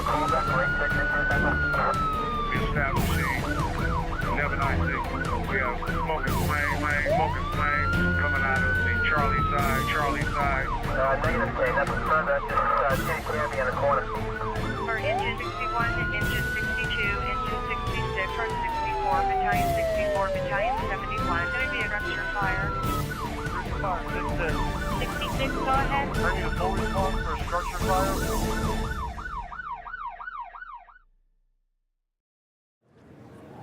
We establishing 1196. We have smoking flames coming out of the Charlie side. Negative state, that's confirmed. That's just Candy in the corner. For engine 61, engine 62, engine 66, from 64, battalion 64, battalion 71. Going to be a structure fire. 66, go ahead. I need a full response for a structure fire.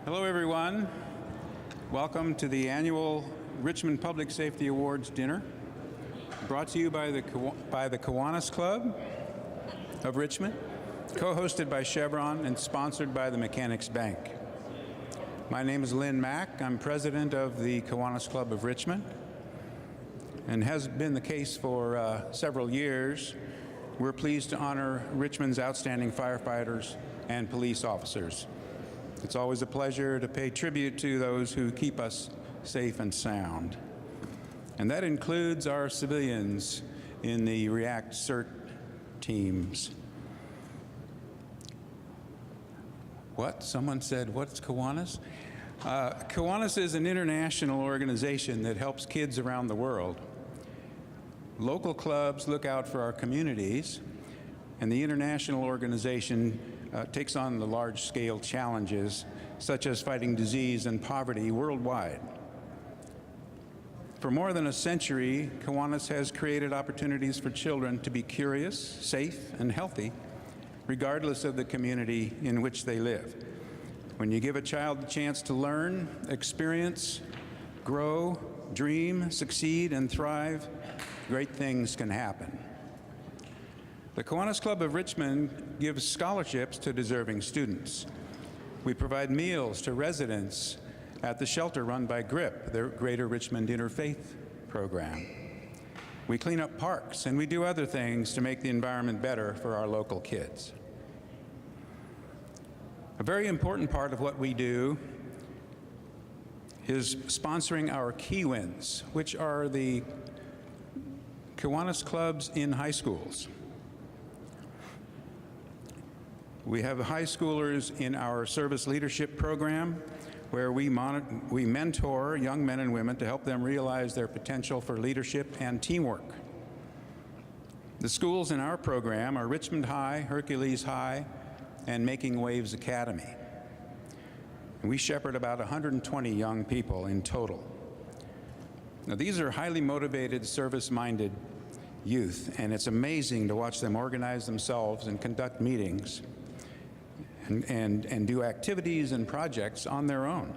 Hello, everyone. Welcome to the annual Richmond Public Safety Awards dinner, brought to you by the Kiwanis Club of Richmond, co-hosted by Chevron and sponsored by the Mechanics Bank. My name is Lynn Mack. I'm president of the Kiwanis Club of Richmond, and has been the case for several years. We're pleased to honor Richmond's outstanding firefighters and police officers. It's always a pleasure to pay tribute to those who keep us safe and sound. And that includes our civilians in the REACT CERT teams. What? Someone said, what's Kiwanis? Kiwanis is an international organization that helps kids around the world. Local clubs look out for our communities, and the international organization takes on the large-scale challenges, such as fighting disease and poverty worldwide. For more than a century, Kiwanis has created opportunities for children to be curious, safe, and healthy, regardless of the community in which they live. When you give a child the chance to learn, experience, grow, dream, succeed, and thrive, great things can happen. The Kiwanis Club of Richmond gives scholarships to deserving students. We provide meals to residents at the shelter run by GRIP, the Greater Richmond Interfaith Program. We clean up parks, and we do other things to make the environment better for our local kids. A very important part of what we do is sponsoring our Key Wins, which are the Kiwanis clubs in high schools. We have high schoolers in our service leadership program, where we mentor young men and women to help them realize their potential for leadership and teamwork. The schools in our program are Richmond High, Hercules High, and Making Waves Academy. And we shepherd about 120 young people in total. Now, these are highly motivated, service-minded youth, and it's amazing to watch them organize themselves and conduct meetings and do activities and projects on their own.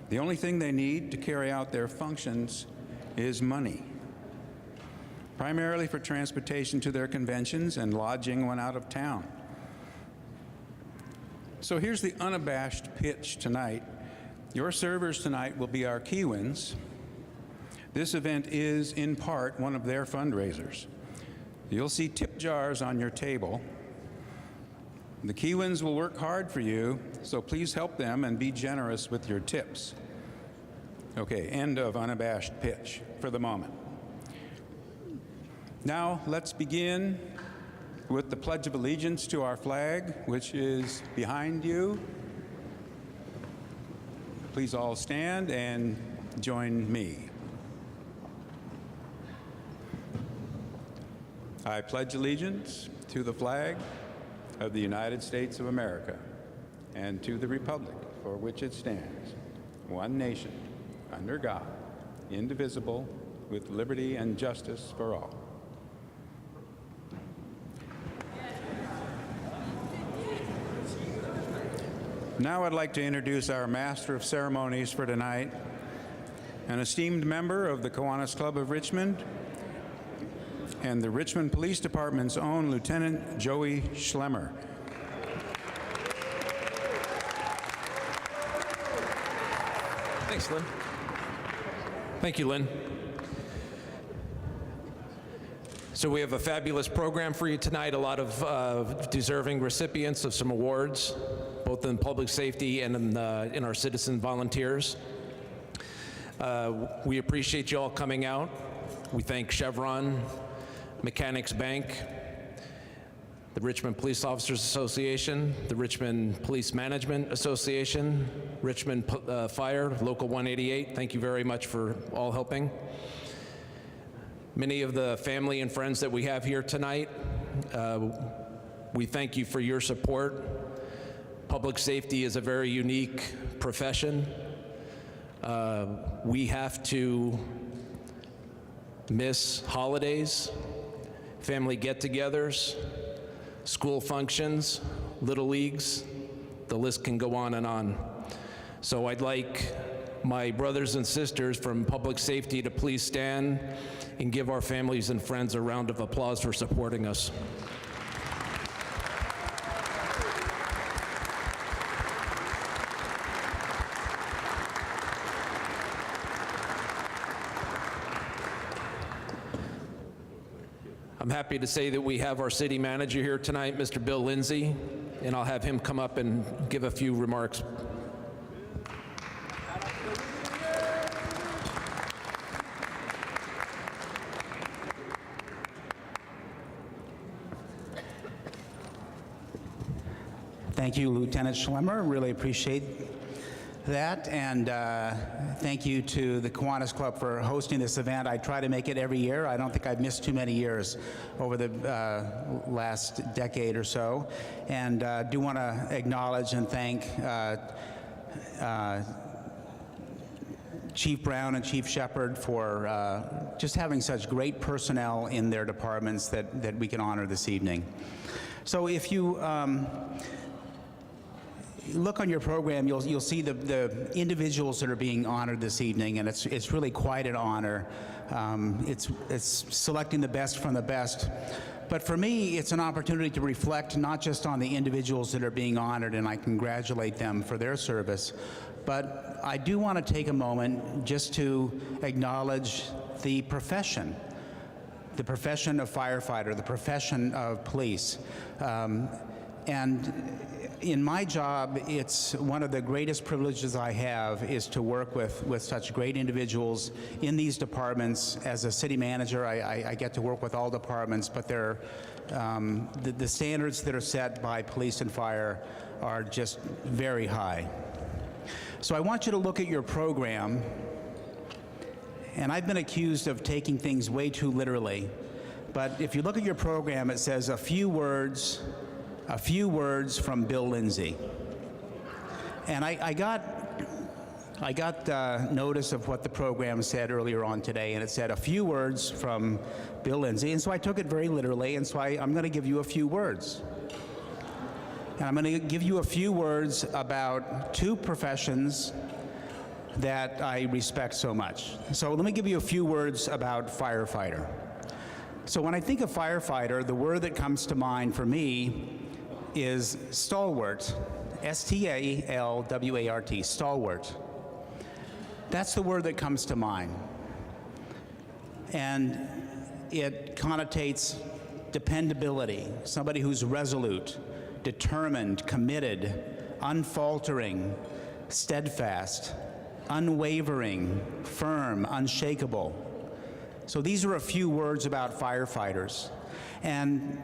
The only thing they need to carry out their functions is money, primarily for transportation to their conventions and lodging when out of town. So here's the unabashed pitch tonight. Your servers tonight will be our Key Wins. This event is, in part, one of their fundraisers. You'll see tip jars on your table. The Key Wins will work hard for you, so please help them and be generous with your tips. Okay, end of unabashed pitch for the moment. Now, let's begin with the Pledge of Allegiance to our flag, which is behind you. Please all stand and join me. I pledge allegiance to the flag of the United States of America and to the republic for which it stands, one nation, under God, indivisible, with liberty and justice for all. Now I'd like to introduce our Master of Ceremonies for tonight, an esteemed member of the Kiwanis Club of Richmond, and the Richmond Police Department's own Lieutenant Joey Schlemmer. Thanks, Lynn. Thank you, Lynn. So we have a fabulous program for you tonight, a lot of deserving recipients of some awards, both in public safety and in our citizen volunteers. We appreciate you all coming out. We thank Chevron, Mechanics Bank, the Richmond Police Officers Association, the Richmond Police Management Association, Richmond Fire, Local 188, thank you very much for all helping. Many of the family and friends that we have here tonight, we thank you for your support. Public safety is a very unique profession. We have to miss holidays, family get-togethers, school functions, little leagues, the list can go on and on. So I'd like my brothers and sisters from public safety to please stand and give our families and friends a round of applause for supporting us. I'm happy to say that we have our city manager here tonight, Mr. Bill Lindsay, and I'll have him come up and give a few remarks. Thank you, Lieutenant Schlemmer. Really appreciate that, and thank you to the Kiwanis Club for hosting this event. I try to make it every year. I don't think I've missed too many years over the last decade or so, and do want to acknowledge and thank Chief Brown and Chief Shepard for just having such great personnel in their departments that we can honor this evening. So if you look on your program, you'll see the individuals that are being honored this evening, and it's really quite an honor. It's selecting the best from the best. But for me, it's an opportunity to reflect not just on the individuals that are being honored, and I congratulate them for their service, but I do want to take a moment just to acknowledge the profession of firefighter, the profession of police. And in my job, it's one of the greatest privileges I have is to work with such great individuals in these departments. As a city manager, I get to work with all departments, but they're, the standards that are set by police and fire are just very high. So I want you to look at your program, and I've been accused of taking things way too literally, but if you look at your program, it says a few words from Bill Lindsay. And I got notice of what the program said earlier on today, and it said a few words from Bill Lindsay, and so I took it very literally, and so I'm going to give you a few words. And I'm going to give you a few words about two professions that I respect so much. So let me give you a few words about firefighter. So when I think of firefighter, the word that comes to mind for me is stalwart, S-T-A-L-W-A-R-T, stalwart. That's the word that comes to mind. And it connotates dependability, somebody who's resolute, determined, committed, unfaltering, steadfast, unwavering, firm, unshakable. So these are a few words about firefighters. And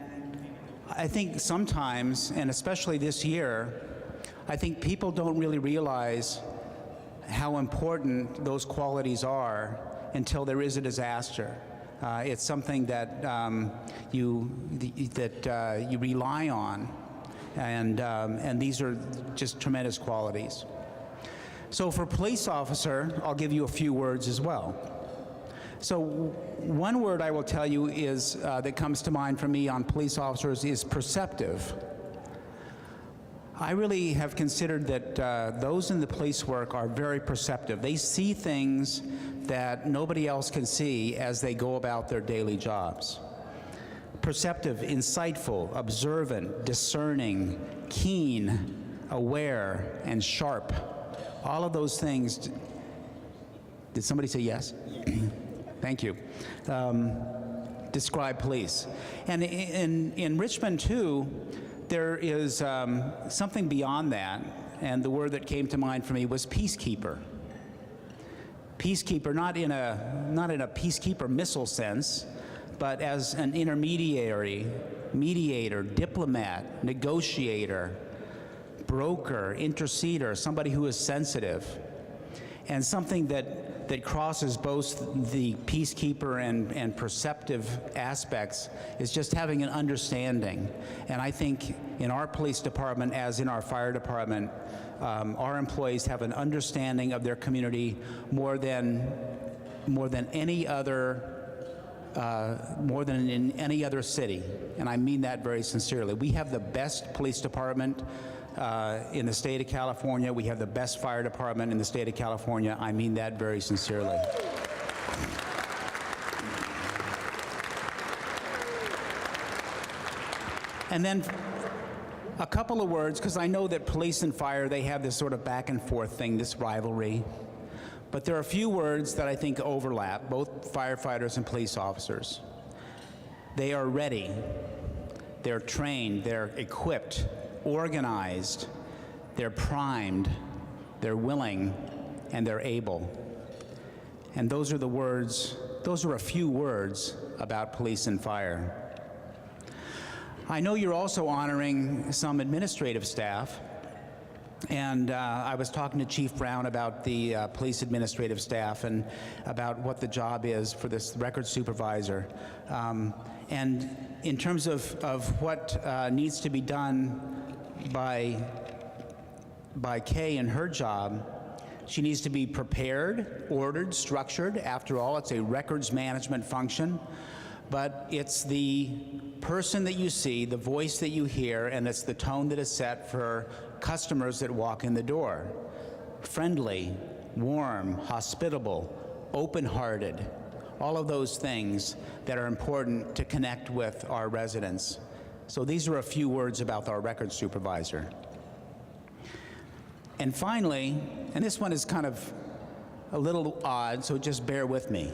I think sometimes, and especially this year, I think people don't really realize how important those qualities are until there is a disaster. It's something that you rely on, and these are just tremendous qualities. So for police officer, I'll give you a few words as well. So one word I will tell you is that comes to mind for me on police officers is perceptive. I really have considered that those in the police work are very perceptive. They see things that nobody else can see as they go about their daily jobs. Perceptive, insightful, observant, discerning, keen, aware, and sharp. All of those things. Did somebody say yes? Thank you. Describe police. And in Richmond, too, there is something beyond that, and the word that came to mind for me was peacekeeper. Peacekeeper, not in a peacekeeper missile sense, but as an intermediary mediator, diplomat, negotiator, broker, interceder, somebody who is sensitive, and something that crosses both the peacekeeper and perceptive aspects is just having an understanding. And I think in our police department, as in our fire department, our employees have an understanding of their community more than any other, more than in any other city. And I mean that very sincerely. We have the best police department in the state of California. We have the best fire department in the state of California. I mean that very sincerely. And then a couple of words, because I know that police and fire, they have this sort of back and forth thing, this rivalry. But there are a few words that I think overlap, both firefighters and police officers. They are ready, they're trained, they're equipped, organized, they're primed, they're willing, and they're able. And those are the words, those are a few words about police and fire. I know you're also honoring some administrative staff, and I was talking to Chief Brown about the police administrative staff and about what the job is for this record supervisor. And in terms of what needs to be done by Kay and her job, she needs to be prepared, ordered, structured. After all, it's a records management function, but it's the person that you see, the voice that you hear, and it's the tone that is set for customers that walk in the door. Friendly, warm, hospitable, open-hearted, all of those things that are important to connect with our residents. So these are a few words about our record supervisor. And finally, and this one is kind of a little odd, so just bear with me.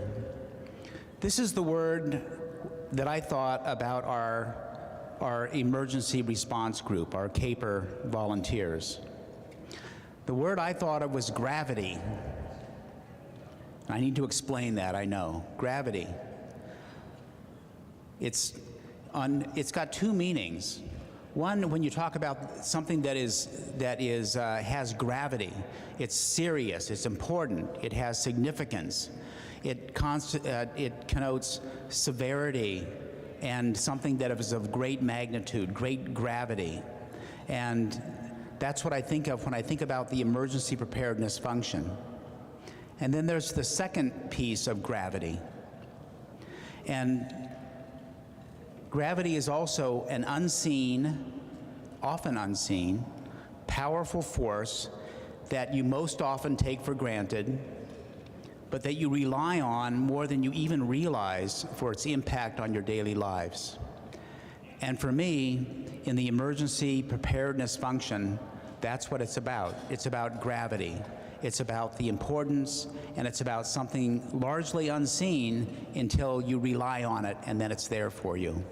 This is the word that I thought about our emergency response group, our CAPER volunteers. The word I thought of was gravity. I need to explain that, I know. Gravity. It's got two meanings. One, when you talk about something that has gravity, it's serious, it's important, it has significance. It connotes severity and something that is of great magnitude, great gravity. And that's what I think of when I think about the emergency preparedness function. And then there's the second piece of gravity. And gravity is also an unseen, often unseen, powerful force that you most often take for granted, but that you rely on more than you even realize for its impact on your daily lives. And for me, in the emergency preparedness function, that's what it's about. It's about gravity. It's about the importance, and it's about something largely unseen until you rely on it, and then it's there for you.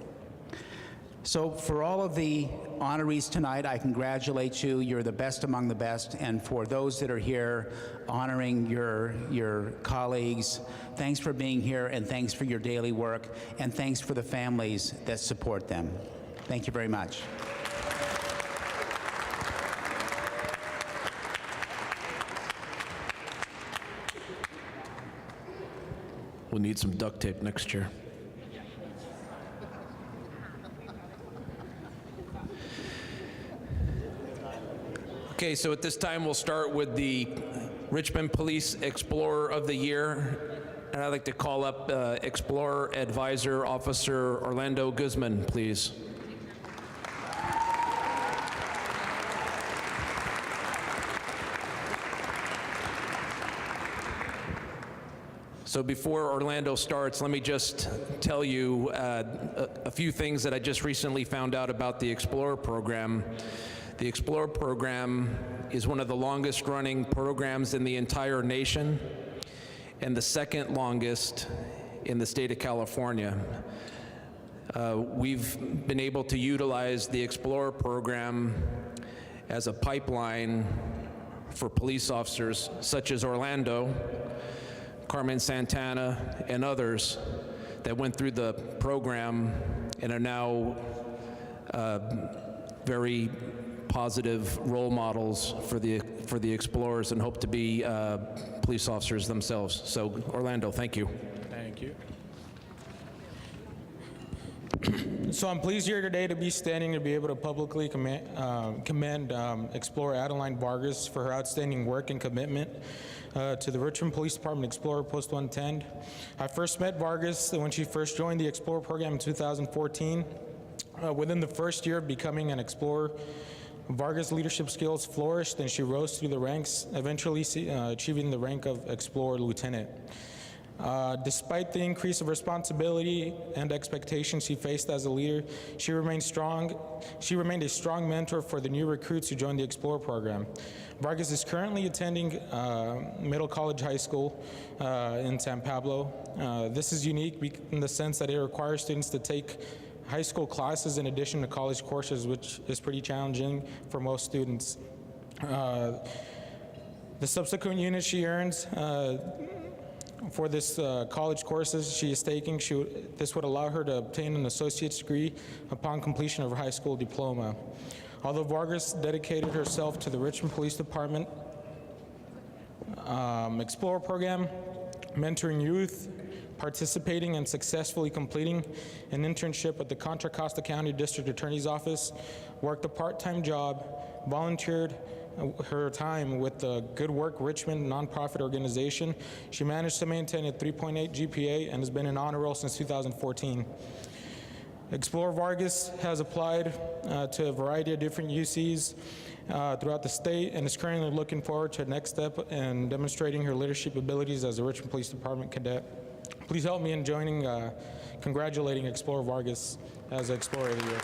So for all of the honorees tonight, I congratulate you. You're the best among the best. And for those that are here honoring your colleagues, thanks for being here, and thanks for your daily work, and thanks for the families that support them. Thank you very much. We'll need some duct tape next year. Okay, so at this time we'll start with the Richmond Police Explorer of the Year. And I'd like to call up Explorer Advisor Officer Orlando Guzman, please. So before Orlando starts, let me just tell you a few things that I just recently found out about the Explorer program. The Explorer program is one of the longest running programs in the entire nation and the second longest in the state of California. We've been able to utilize the Explorer program as a pipeline for police officers such as Orlando, Carmen Santana, and others that went through the program and are now very positive role models for the explorers and hope to be police officers themselves. So Orlando, thank you. Thank you. So I'm pleased here today to be standing to be able to publicly commend Explorer Adilene Vargas for her outstanding work and commitment to the Richmond Police Department Explorer Post 110. I first met Vargas when she first joined the Explorer program in 2014. Within the first year of becoming an Explorer, Vargas' leadership skills flourished and she rose through the ranks, eventually achieving the rank of Explorer Lieutenant. Despite the increase of responsibility and expectations she faced as a leader, she remained strong. She remained a strong mentor for the new recruits who joined the Explorer program. Vargas is currently attending Middle College High School in San Pablo. This is unique in the sense that it requires students to take high school classes in addition to college courses, which is pretty challenging for most students. The subsequent units she earns for this college courses she is taking, this would allow her to obtain an associate's degree upon completion of her high school diploma. Although Vargas dedicated herself to the Richmond Police Department Explorer program, mentoring youth, participating and successfully completing an internship at the Contra Costa County District Attorney's Office, worked a part-time job, volunteered her time with the Good Work Richmond nonprofit organization. She managed to maintain a 3.8 GPA and has been an honor roll since 2014. Explorer Vargas has applied to a variety of different UCs throughout the state and is currently looking forward to the next step in demonstrating her leadership abilities as a Richmond Police Department cadet. Please help me in congratulating Explorer Vargas as Explorer of the Year.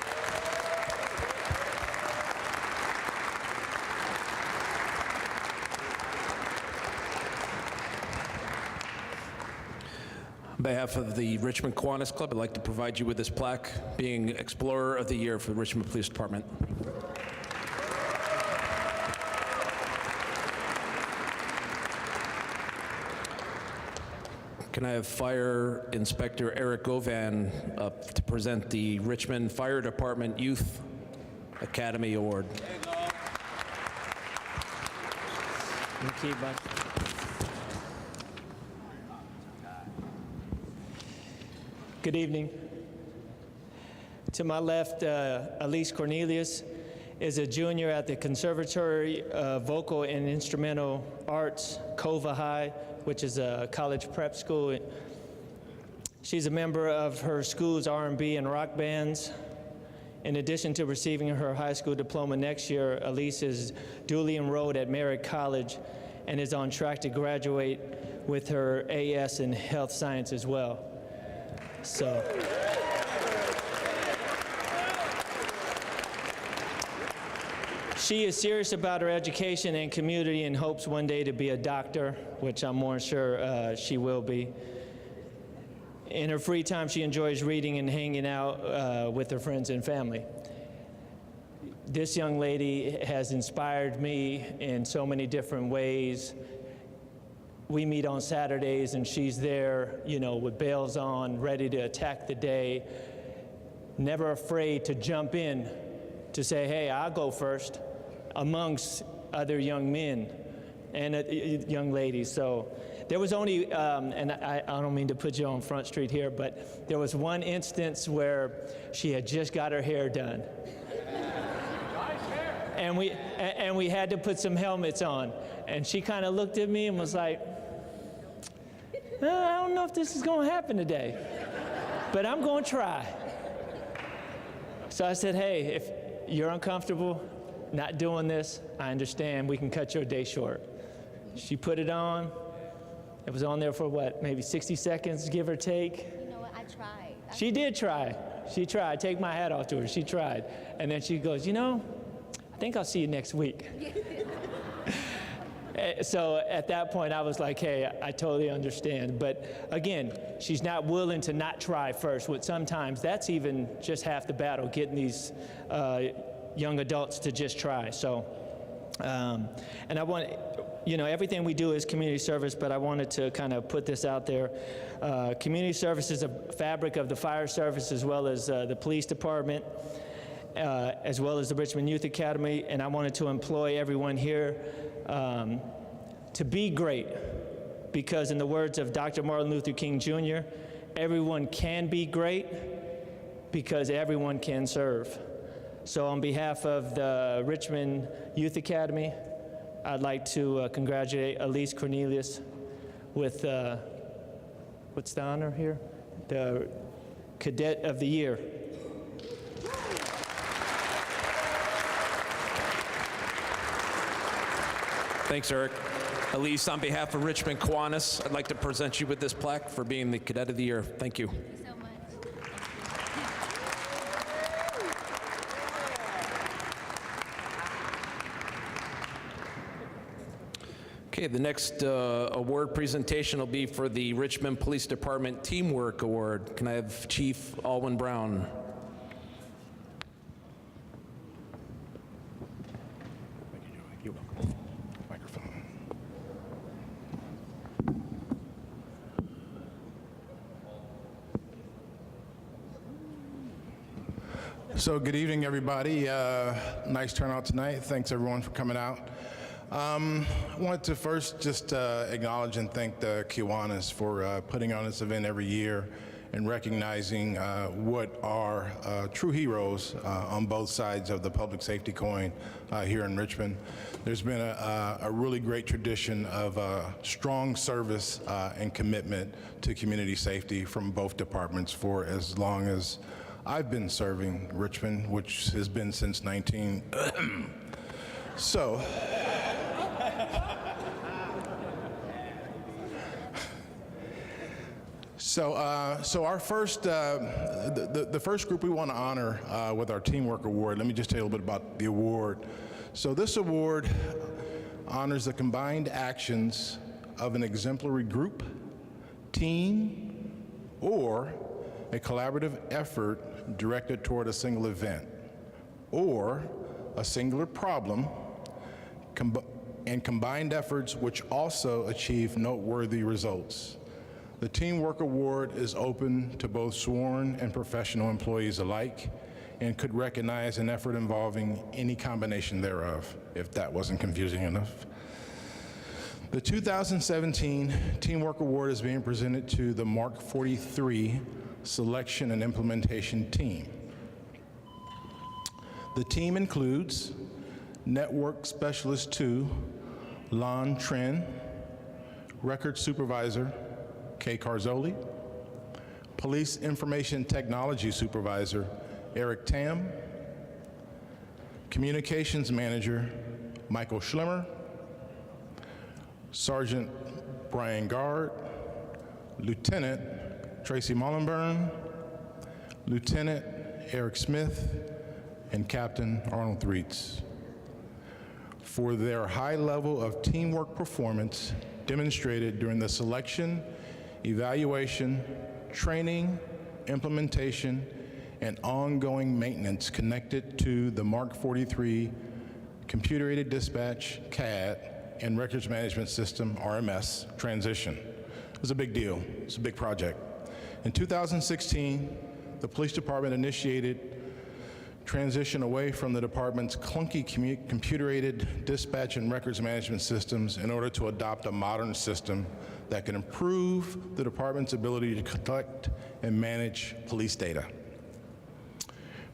On behalf of the Richmond Kiwanis Club, I'd like to provide you with this plaque, being Explorer of the Year for the Richmond Police Department. Can I have Fire Inspector Eric Govan up to present the Richmond Fire Department Youth Academy Award? Thank you, bud. Good evening. To my left, Elise Cornelius is a junior at the Conservatory of Vocal and Instrumental Arts, Cova High, which is a college prep school. She's a member of her school's R&B and rock bands. In addition to receiving her high school diploma next year, Elise is duly enrolled at Merritt College and is on track to graduate with her AS in health science as well. So. She is serious about her education and community and hopes one day to be a doctor, which I'm more sure she will be. In her free time, she enjoys reading and hanging out with her friends and family. This young lady has inspired me in so many different ways. We meet on Saturdays and she's there, you know, with bells on, ready to attack the day, never afraid to jump in to say, hey, I'll go first, amongst other young men and young ladies. So there was only, and I don't mean to put you on Front Street here, but there was one instance where she had just got her hair done. And we had to put some helmets on. And she kind of looked at me and was like, I don't know if this is going to happen today, but I'm going to try. So I said, hey, if you're uncomfortable not doing this, I understand. We can cut your day short. She put it on. It was on there for what, maybe 60 seconds, give or take? You know what, I tried. She did try. She tried. Take my hat off to her. She tried. And then she goes, you know, I think I'll see you next week. So at that point, I was like, hey, I totally understand. But again, she's not willing to not try first, which sometimes that's even just half the battle, getting these young adults to just try. So, and I want, you know, everything we do is community service, but I wanted to kind of put this out there. Community service is a fabric of the fire service as well as the police department. as well as the Richmond Youth Academy, and I wanted to employ everyone here to be great, because in the words of Dr. Martin Luther King Jr., everyone can be great because everyone can serve. So on behalf of the Richmond Youth Academy, I'd like to congratulate Elise Cornelius with, what's the honor here? The Cadet of the Year. Thanks, Eric. Elise, on behalf of Richmond Kiwanis, I'd like to present you with this plaque for being the Cadet of the Year. Thank you. Okay, the next award presentation will be for the Richmond Police Department Teamwork Award. Can I have Chief Alwyn Brown? You're welcome. Microphone. So good evening, everybody. Nice turnout tonight. Thanks everyone for coming out. I wanted to first just acknowledge and thank the Kiwanis for putting on this event every year and recognizing what are true heroes on both sides of the public safety coin here in Richmond. There's been a really great tradition of strong service and commitment to community safety from both departments for as long as I've been serving Richmond, which has been since 19... So our first, the first group we want to honor with our Teamwork Award, let me just tell you a little bit about the award. So this award honors the combined actions of an exemplary group, team, or a collaborative effort directed toward a single event, or a singular problem, and combined efforts which also achieve noteworthy results. The Teamwork Award is open to both sworn and professional employees alike and could recognize an effort involving any combination thereof, if that wasn't confusing enough. The 2017 Teamwork Award is being presented to the Mark 43 Selection and Implementation Team. The team includes Network Specialist 2, Lon Trin, Record Supervisor, Kay Carzoli, Police Information Technology Supervisor, Eric Tam, Communications Manager, Michael Schlemmer, Sergeant Brian Gard, Lieutenant Tracy Mullenburn, Lieutenant Eric Smith, and Captain Arnold Threets for their high level of teamwork performance demonstrated during the selection, evaluation, training, implementation, and ongoing maintenance connected to the Mark 43 Computer-Aided Dispatch, CAD, and Records Management System, RMS, transition. It was a big deal. It's a big project. In 2016, the police department initiated transition away from the department's clunky computer-aided dispatch and records management systems in order to adopt a modern system that can improve the department's ability to collect and manage police data.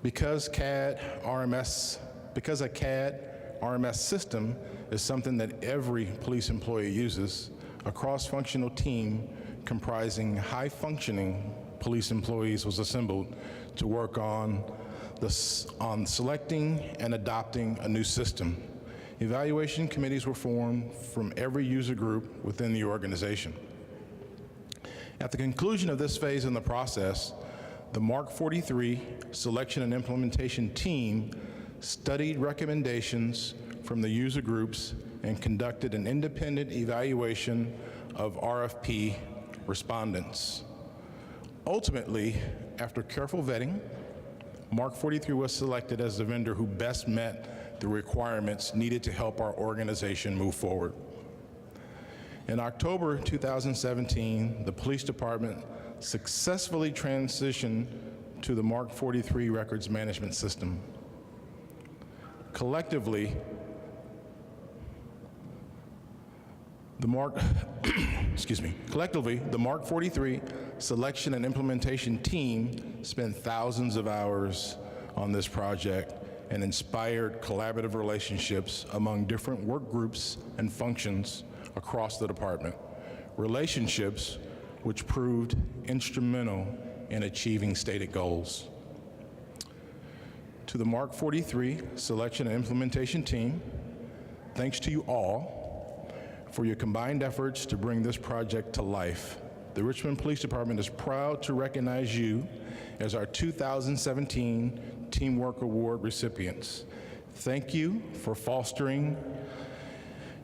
Because a CAD RMS system is something that every police employee uses, a cross-functional team comprising high-functioning police employees was assembled to work on selecting and adopting a new system. Evaluation committees were formed from every user group within the organization. At the conclusion of this phase in the process, the Mark 43 Selection and Implementation Team studied recommendations from the user groups and conducted an independent evaluation of RFP respondents. Ultimately, after careful vetting, Mark 43 was selected as the vendor who best met the requirements needed to help our organization move forward. In October 2017, the police department successfully transitioned to the Mark 43 records management system. Collectively, the Mark, collectively, the Mark 43 selection and implementation team spent thousands of hours on this project and inspired collaborative relationships among different work groups and functions across the department. Relationships which proved instrumental in achieving stated goals. To the Mark 43 selection and implementation team, thanks to you all for your combined efforts to bring this project to life. The Richmond Police Department is proud to recognize you as our 2017 Teamwork Award recipients. Thank you for fostering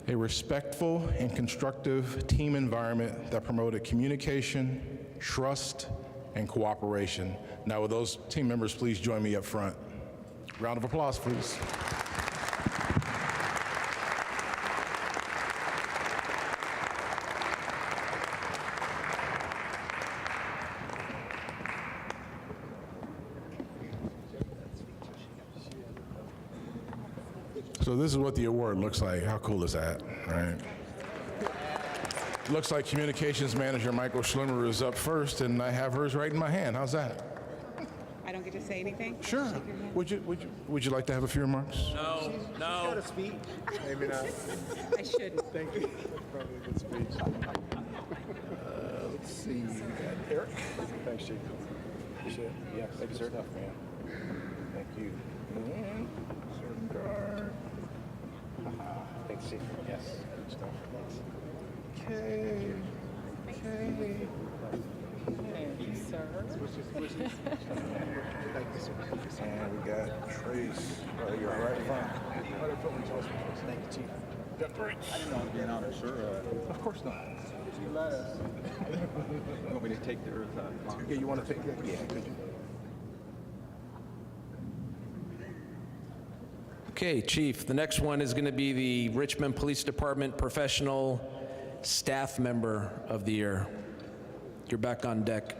a respectful and constructive team environment that promoted communication, trust, and cooperation. Now, will those team members please join me up front? Round of applause, please. So this is what the award looks like. How cool is that, right? Looks like Communications Manager Michael Schlemmer is up first, and I have hers right in my hand. How's that? I don't get to say anything? Sure. Would you like to have a few remarks? No, no. Maybe not. I shouldn't. Thank you. Probably a good speech. Let's see. We got Eric. Thanks, Chief. Appreciate it. Yeah, thank you, sir. Tough, man. Thank you. And certain guard. Thanks, Chief. Yes. Good stuff. Thanks. Okay. Okay. Thank you, sir. And we got Trace. You're right in front. Right up front. Thank you, Chief. Got Trace. I didn't know I was being honored, sir. Of course not. You let us. You want me to take their Yeah, you want to take that? Yeah, could you? Okay, Chief, the next one is going to be the Richmond Police Department Professional Staff Member of the Year. You're back on deck.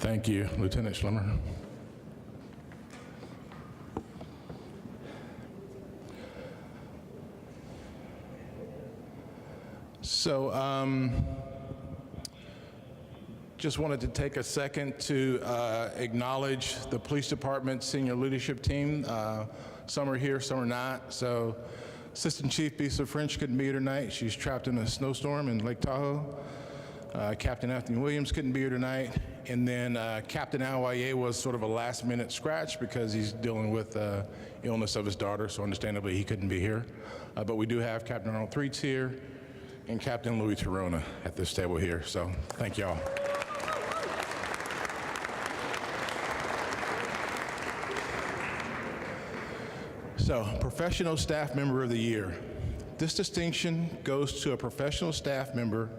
Thank you, Lieutenant Schlemmer. So, just wanted to take a second to acknowledge the police department senior leadership team. Some are here, some are not. So Assistant Chief Bisa French couldn't be here tonight. She's trapped in a snowstorm in Lake Tahoe. Captain Anthony Williams couldn't be here tonight. And then Captain Alwaye was sort of a last minute scratch because he's dealing with illness of his daughter. So understandably, he couldn't be here. But we do have Captain Arnold Threets here and Captain Louis Torona at this table here. So thank y'all. So, Professional Staff Member of the Year. This distinction goes to a professional staff member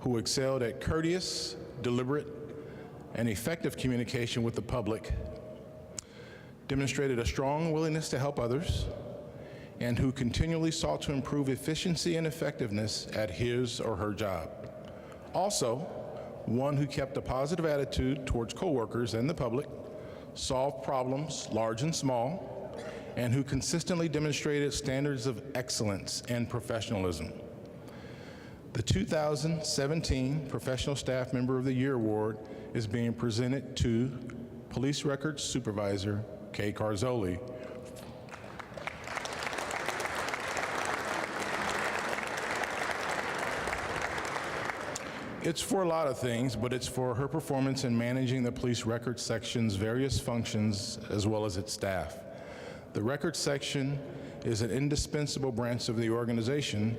who excelled at courteous, deliberate, and effective communication with the public, demonstrated a strong willingness to help others, and who continually sought to improve efficiency and effectiveness at his or her job. Also, one who kept a positive attitude towards coworkers and the public, solved problems, large and small, and who consistently demonstrated standards of excellence and professionalism. The 2017 Professional Staff Member of the Year Award is being presented to Police Records Supervisor Kay Carzoli. It's for a lot of things, but it's for her performance in managing the police records section's various functions as well as its staff. The records section is an indispensable branch of the organization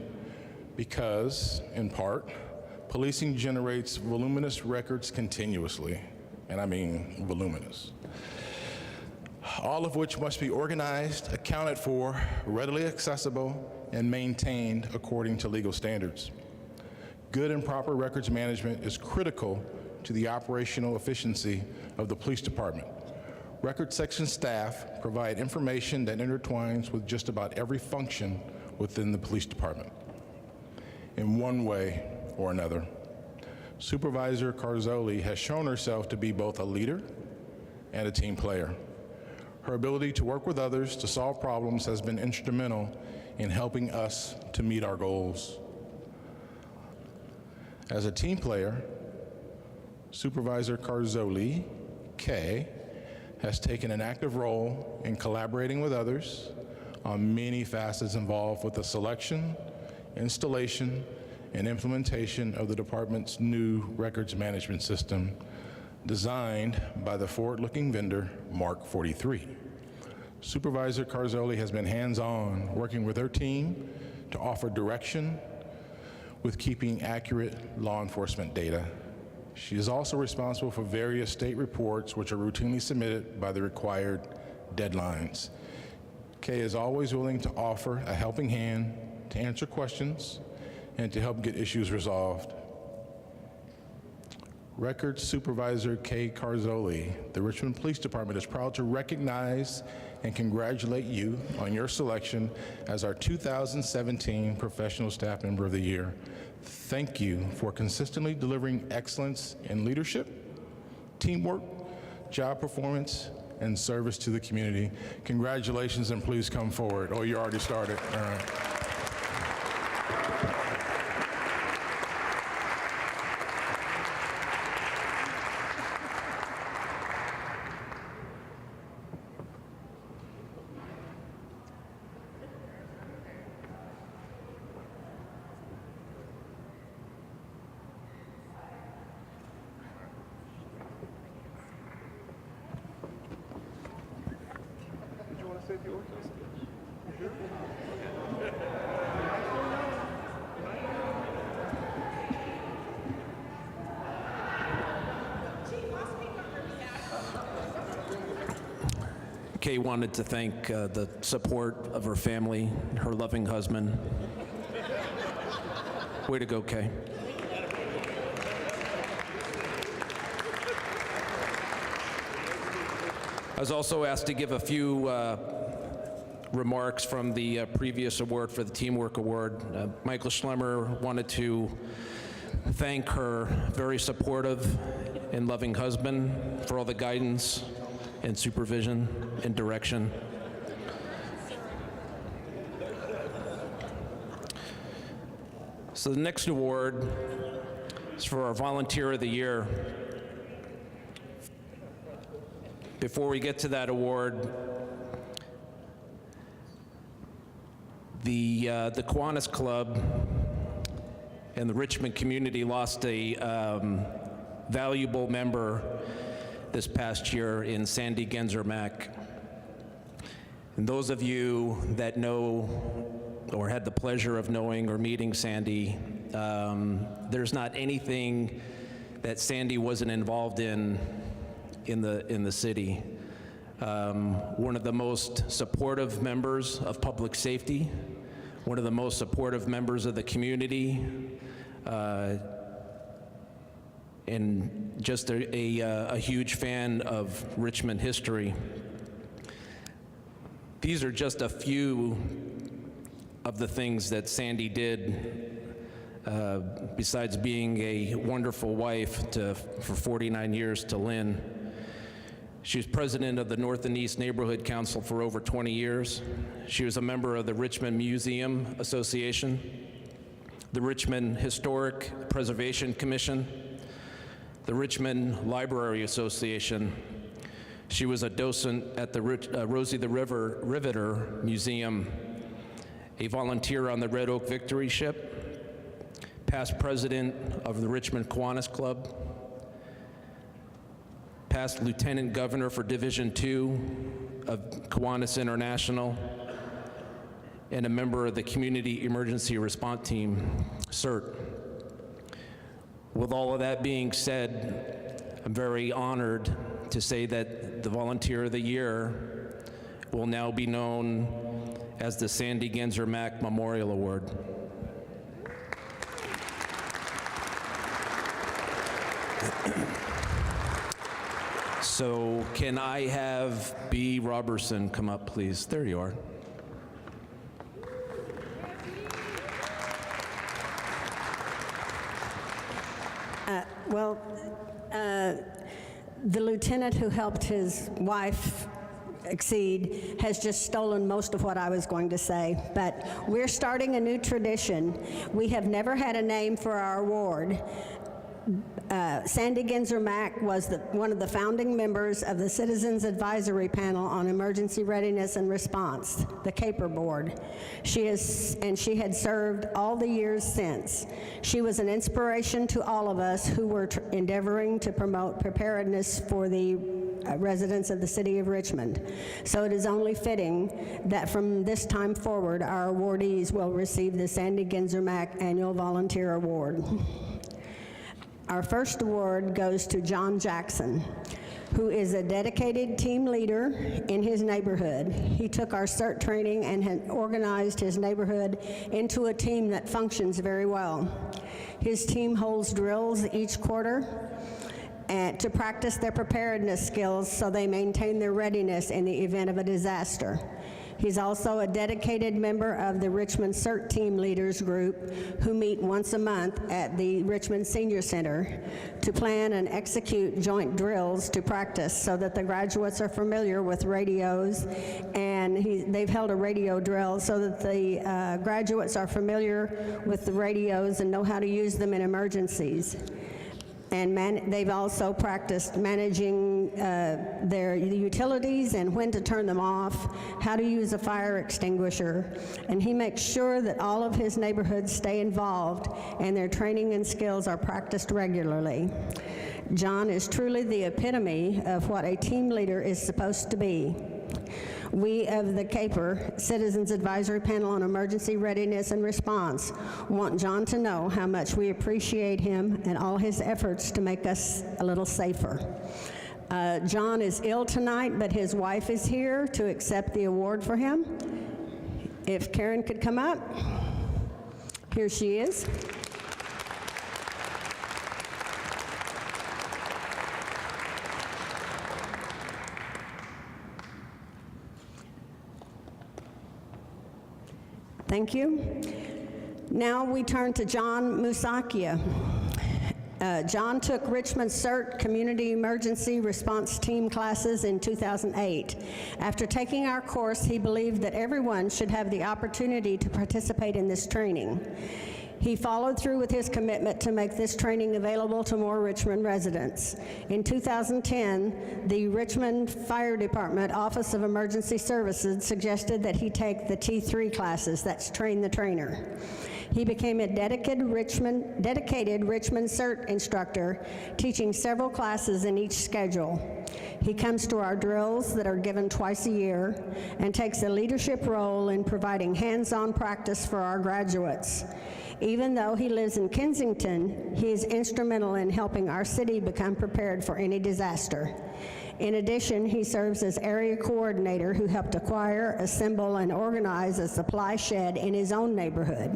because, in part, policing generates voluminous records continuously, and I mean voluminous, all of which must be organized, accounted for, readily accessible, and maintained according to legal standards. Good and proper records management is critical to the operational efficiency of the police department. Record section staff provide information that intertwines with just about every function within the police department in one way or another. Supervisor Carzoli has shown herself to be both a leader and a team player. Her ability to work with others to solve problems has been instrumental in helping us to meet our goals. As a team player, Supervisor Carzoli, K, has taken an active role in collaborating with others on many facets involved with the selection, installation, and implementation of the department's new records management system, designed by the forward-looking vendor, Mark 43. Supervisor Carzoli has been hands-on, working with her team to offer direction with keeping accurate law enforcement data. She is also responsible for various state reports which are routinely submitted by the required deadlines. Kay is always willing to offer a helping hand to answer questions and to help get issues resolved. Records Supervisor Kay Carzoli, the Richmond Police Department is proud to recognize and congratulate you on your selection as our 2017 Professional Staff Member of the Year. Thank you for consistently delivering excellence in leadership, teamwork, job performance, and service to the community. Congratulations, and please come forward. Oh, you already started. All right. Kay wanted to thank the support of her family, her loving husband. Way to go, Kay. I was also asked to give a few remarks from the previous award for the Teamwork Award. Michael Schlemmer wanted to thank her very supportive and loving husband for all the guidance and supervision and direction. So the next award is for our Volunteer of the Year. Before we get to that award, the Kiwanis Club and the Richmond community lost a valuable member this past year in Sandy Genzer-Mack. And those of you that know or had the pleasure of knowing or meeting Sandy, there's not anything that Sandy wasn't involved in the city. One of the most supportive members of public safety, one of the most supportive members of the community, and just a huge fan of Richmond history. These are just a few of the things that Sandy did, besides being a wonderful wife for 49 years to Lynn. She was president of the North and East Neighborhood Council for over 20 years. She was a member of the Richmond Museum Association, the Richmond Historic Preservation Commission, the Richmond Library Association. She was a docent at the Rosie the Riveter Museum, a volunteer on the Red Oak Victory Ship, past president of the Richmond Kiwanis Club, past lieutenant governor for Division II of Kiwanis International, and a member of the Community Emergency Response Team, CERT. With all of that being said, I'm very honored to say that the Volunteer of the Year will now be known as the Sandy Genzer-Mack Memorial Award. So can I have B. Robertson come up, please? There you are. Well, the lieutenant who helped his wife exceed has just stolen most of what I was going to say, but we're starting a new tradition. We have never had a name for our award. Sandy Ginzer Mack was one of the founding members of the Citizens Advisory Panel on Emergency Readiness and Response, the CAPER Board. She had served all the years since. She was an inspiration to all of us who were endeavoring to promote preparedness for the residents of the city of Richmond. So it is only fitting that from this time forward, our awardees will receive the Sandy Ginzer Mack Annual Volunteer Award. Our first award goes to John Jackson, who is a dedicated team leader in his neighborhood. He took our CERT training and had organized his neighborhood into a team that functions very well. His team holds drills each quarter and to practice their preparedness skills so they maintain their readiness in the event of a disaster. He's also a dedicated member of the Richmond CERT Team Leaders Group, who meet once a month at the Richmond Senior Center to plan and execute joint drills to practice so that the graduates are familiar with radios, and they've held a radio drill so that the graduates are familiar with the radios and know how to use them in emergencies. And they've also practiced managing their utilities and when to turn them off, how to use a fire extinguisher. And he makes sure that all of his neighborhoods stay involved and their training and skills are practiced regularly. John is truly the epitome of what a team leader is supposed to be. We of the CAPER, Citizens Advisory Panel on Emergency Readiness and Response, want John to know how much we appreciate him and all his efforts to make us a little safer. John is ill tonight, but his wife is here to accept the award for him. If Karen could come up. Here she is. Thank you. Now we turn to John Musakia. John took Richmond CERT Community Emergency Response Team classes in 2008. After taking our course, he believed that everyone should have the opportunity to participate in this training. He followed through with his commitment to make this training available to more Richmond residents. In 2010, the Richmond Fire Department Office of Emergency Services suggested that he take the T3 classes, that's Train the Trainer. He became a dedicated Richmond CERT instructor, teaching several classes in each schedule. He comes to our drills that are given twice a year and takes a leadership role in providing hands-on practice for our graduates. Even though he lives in Kensington, he is instrumental in helping our city become prepared for any disaster. In addition, he serves as area coordinator who helped acquire, assemble, and organize a supply shed in his own neighborhood.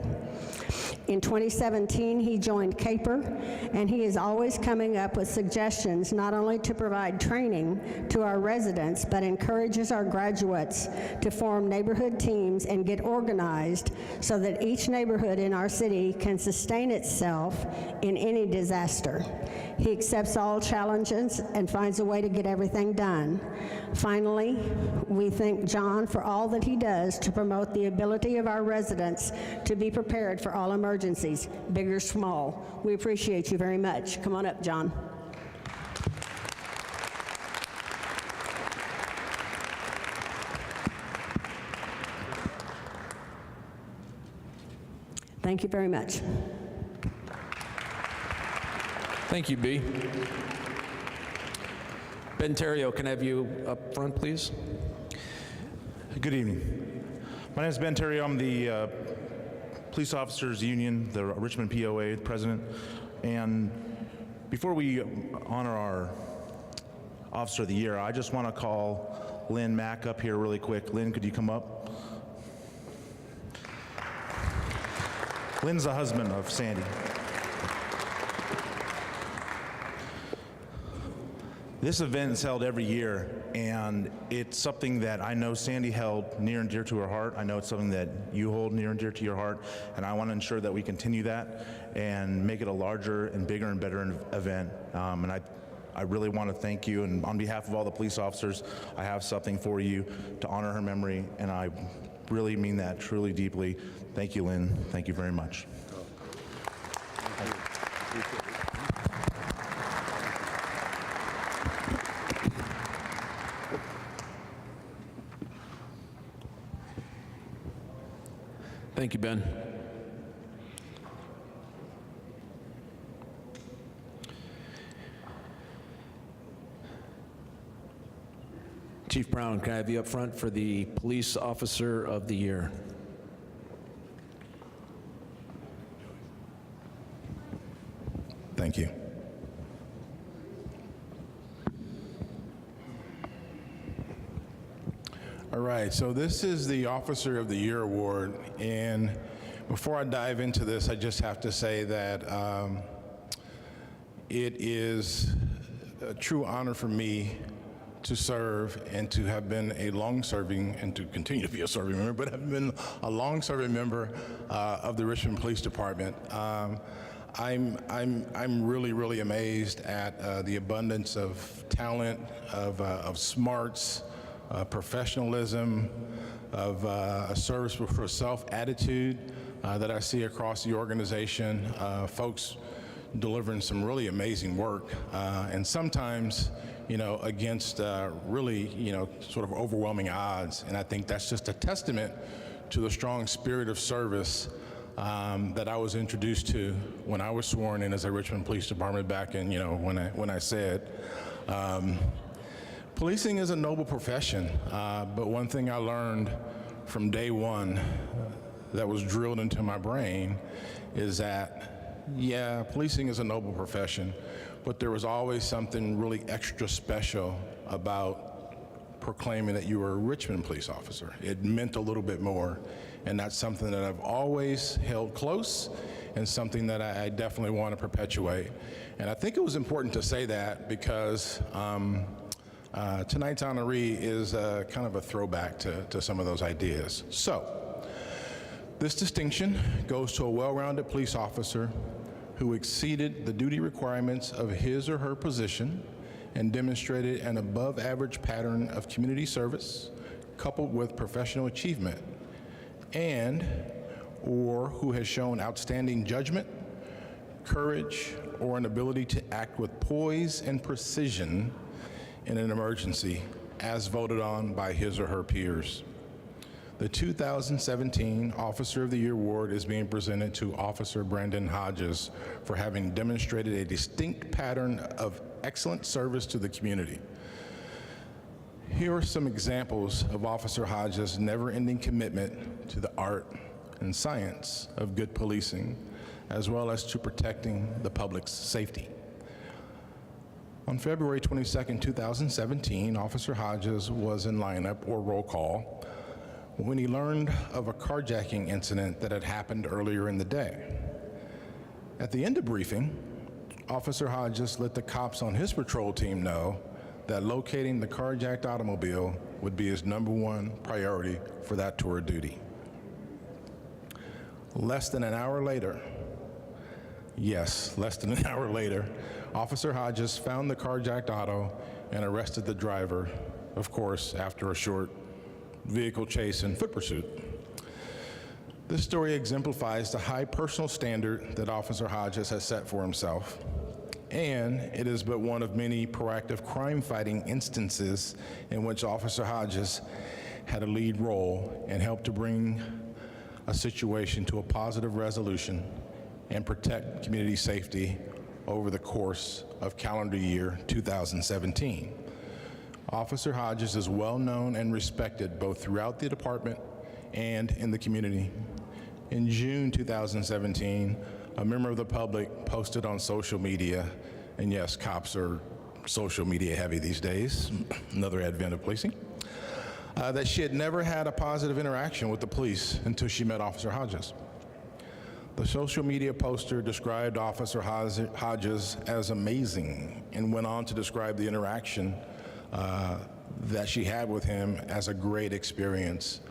In 2017, he joined CAPER, and he is always coming up with suggestions not only to provide training to our residents, but encourages our graduates to form neighborhood teams and get organized so that each neighborhood in our city can sustain itself in any disaster. He accepts all challenges and finds a way to get everything done. Finally, we thank John for all that he does to promote the ability of our residents to be prepared for all emergencies, big or small. We appreciate you very much. Come on up, John. Thank you very much. Thank you, B. Ben Terrio, can I have you up front, please? Good evening. My name is Ben Terrio. I'm the Police Officers Union, the Richmond POA president. And before we honor our Officer of the Year, I just want to call Lynn Mack up here really quick. Lynn, could you come up? Lynn's the husband of Sandy. This event is held every year, and it's something that I know Sandy held near and dear to her heart. I know it's something that you hold near and dear to your heart, and I want to ensure that we continue that and make it a larger and bigger and better event. And I really want to thank you, and on behalf of all the police officers, I have something for you to honor her memory, and I really mean that truly deeply. Thank you, Lynn. Thank you very much. Thank you, Ben. Chief Brown, can I have you up front for the Police Officer of the Year? Thank you. All right, so this is the Officer of the Year award, and before I dive into this, I just have to say that it is a true honor for me to serve and to have been a long-serving, and to continue to be a serving member, but have been a long-serving member of the Richmond Police Department. I'm really amazed at the abundance of talent, of smarts, professionalism, of a service for self attitude that I see across the organization. Folks delivering some really amazing work, and sometimes, you know, against really, you know, sort of overwhelming odds. And I think that's just a testament to the strong spirit of service that I was introduced to when I was sworn in as a Richmond Police Department back in, you know, when I said, policing is a noble profession, but one thing I learned from day one that was drilled into my brain is that, yeah, policing is a noble profession, but there was always something really extra special about proclaiming that you were a Richmond police officer. It meant a little bit more, and that's something that I've always held close and something that I definitely want to perpetuate. And I think it was important to say that because tonight's honoree is kind of a throwback to some of those ideas. So, this distinction goes to a well-rounded police officer who exceeded the duty requirements of his or her position and demonstrated an above-average pattern of community service coupled with professional achievement, and or who has shown outstanding judgment, courage, or an ability to act with poise and precision in an emergency, as voted on by his or her peers. The 2017 Officer of the Year Award is being presented to Officer Brandon Hodges for having demonstrated a distinct pattern of excellent service to the community. Here are some examples of Officer Hodges' never-ending commitment to the art and science of good policing, as well as to protecting the public's safety. On February 22, 2017, Officer Hodges was in lineup or roll call when he learned of a carjacking incident that had happened earlier in the day. At the end of briefing, Officer Hodges let the cops on his patrol team know that locating the carjacked automobile would be his #1 priority for that tour of duty. Less than an hour later, yes, less than an hour later, Officer Hodges found the carjacked auto and arrested the driver, of course, after a short vehicle chase and foot pursuit. This story exemplifies the high personal standard that Officer Hodges has set for himself, and it is but one of many proactive crime-fighting instances in which Officer Hodges had a lead role and helped to bring a situation to a positive resolution and protect community safety over the course of calendar year 2017. Officer Hodges is well known and respected both throughout the department and in the community. In June 2017, a member of the public posted on social media, and yes, cops are social media heavy these days, another advent of policing, that she had never had a positive interaction with the police until she met Officer Hodges. The social media poster described Officer Hodges as amazing and went on to describe the interaction that she had with him as a great experience.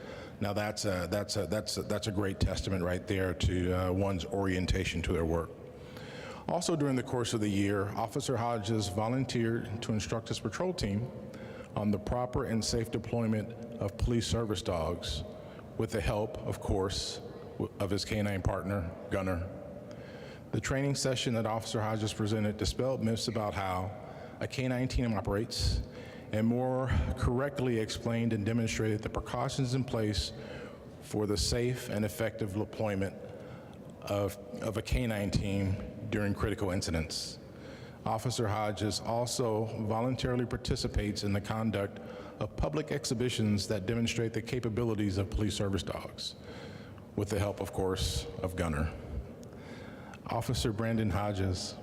Now that's a great testament right there to one's orientation to their work. Also during the course of the year, Officer Hodges volunteered to instruct his patrol team on the proper and safe deployment of police service dogs with the help, of course, of his canine partner, Gunner. The training session that Officer Hodges presented dispelled myths about how a canine team operates and more correctly explained and demonstrated the precautions in place for the safe and effective deployment of a canine team during critical incidents. Officer Hodges also voluntarily participates in the conduct of public exhibitions that demonstrate the capabilities of police service dogs, with the help, of course, of Gunner. Officer Brandon Hodges,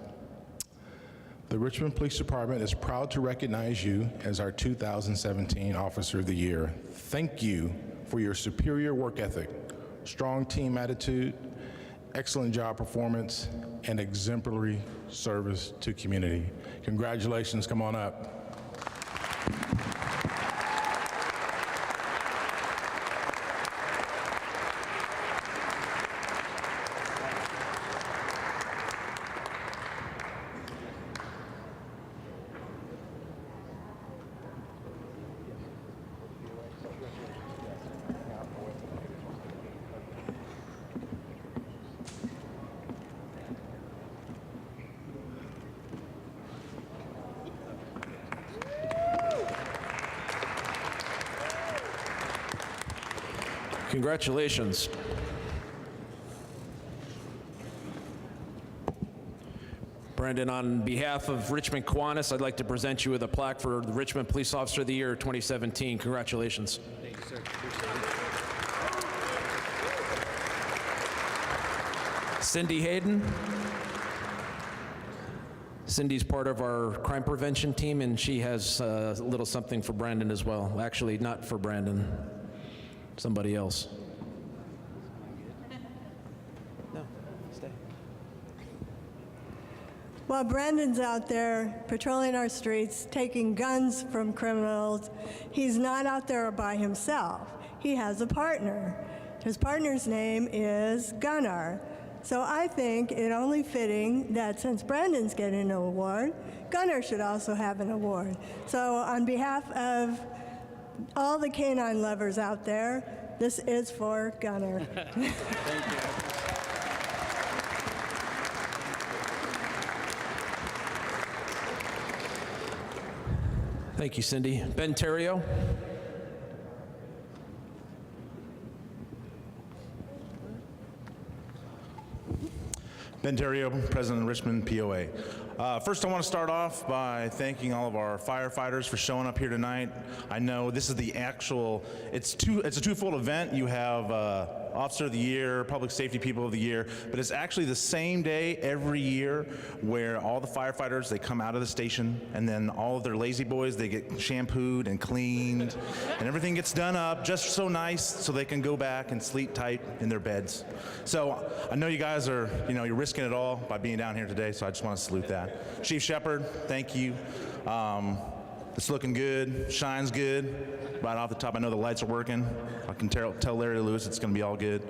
the Richmond Police Department is proud to recognize you as our 2017 Officer of the Year. Thank you for your superior work ethic, strong team attitude, excellent job performance, and exemplary service to community. Congratulations, come on up. Congratulations. Brandon, on behalf of Richmond Kiwanis, I'd like to present you with a plaque for the Richmond Police Officer of the Year 2017. Congratulations. Thank you, sir. Cindy Hayden. Cindy's part of our crime prevention team, and she has a little something for Brandon as well. Actually, not for Brandon. Somebody else. No, stay. While Brandon's out there patrolling our streets, taking guns from criminals, he's not out there by himself. He has a partner. His partner's name is Gunnar. So I think it only fitting that since Brandon's getting an award, Gunnar should also have an award. So on behalf of all the canine lovers out there, this is for Gunnar. Thank you. Thank you, Cindy. Ben Terrio. Ben Terrio, President of Richmond POA. First, I want to start off by thanking all of our firefighters for showing up here tonight. I know this is the actual, it's a twofold event. You have Officer of the Year, Public Safety People of the Year, but it's actually the same day every year where all the firefighters, they come out of the station, and then all of their lazy boys, they get shampooed and cleaned, and everything gets done up just so nice so they can go back and sleep tight in their beds. So I know you guys are, you're risking it all by being down here today, so I just want to salute that. Chief Shepard, thank you. It's looking good, shines good. Right off the top, I know the lights are working. I can tell Larry Lewis it's going to be all good.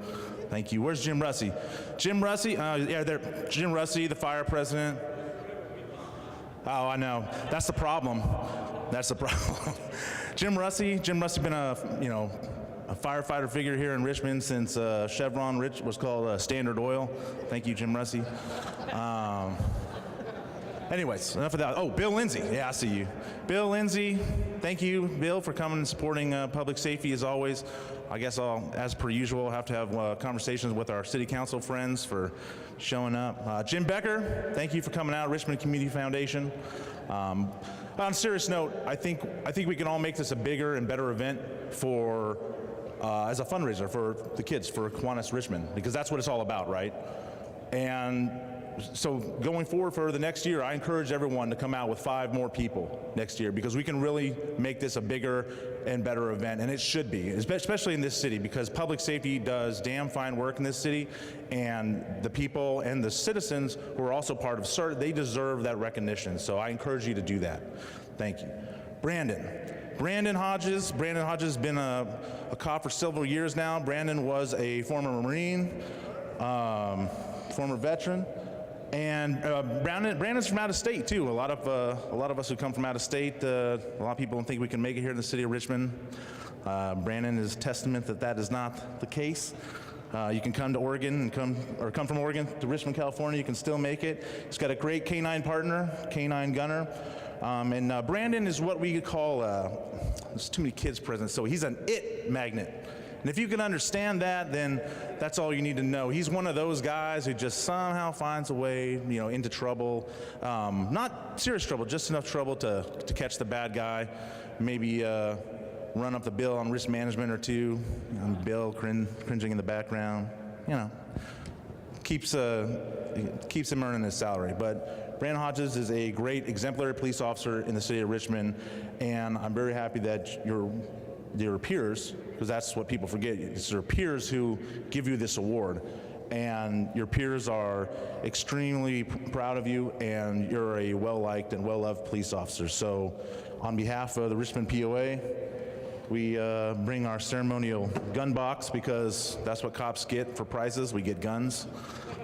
Thank you. Where's Jim Russey? Jim Russey, yeah, there. Jim Russey, the fire president. Oh, I know. That's the problem. That's the problem. Jim Russey been a firefighter figure here in Richmond since Chevron was called Standard Oil. Thank you, Jim Russey. Anyways, enough of that. Oh, Bill Lindsay. Yeah, I see you. Bill Lindsay, thank you, Bill, for coming and supporting public safety as always. I guess I'll, as per usual, have to have conversations with our city council friends for showing up. Jim Becker, thank you for coming out, Richmond Community Foundation. On a serious note, I think we can all make this a bigger and better event for, as a fundraiser for the kids, for Kiwanis Richmond, because that's what it's all about, right? And so going forward for the next year, I encourage everyone to come out with 5 more people next year, because we can really make this a bigger and better event, and it should be, especially in this city, because public safety does damn fine work in this city, and the people and the citizens who are also part of CERT, they deserve that recognition. So I encourage you to do that. Thank you. Brandon Hodges. Brandon Hodges has been a cop for several years now. Brandon was a former Marine, former veteran, and Brandon's from out of state too. A lot of us who come from out of state, a lot of people don't think we can make it here in the city of Richmond. Brandon is testament that that is not the case. You can come to Oregon and come from Oregon to Richmond, California. You can still make it. He's got a great K-9 partner, K-9 gunner. And Brandon is what we call, there's too many kids present, so he's an it magnet. And if you can understand that, then that's all you need to know. He's one of those guys who just somehow finds a way, into trouble. Not serious trouble, just enough trouble to catch the bad guy. Maybe run up the bill on risk management or two. Bill cringing in the background. Keeps him earning his salary. But Brandon Hodges is a great exemplary police officer in the city of Richmond, and I'm very happy that your peers, because that's what people forget, it's your peers who give you this award, and your peers are extremely proud of you, and you're a well-liked and well-loved police officer. So on behalf of the Richmond POA, we bring our ceremonial gun box, because that's what cops get for prizes. We get guns,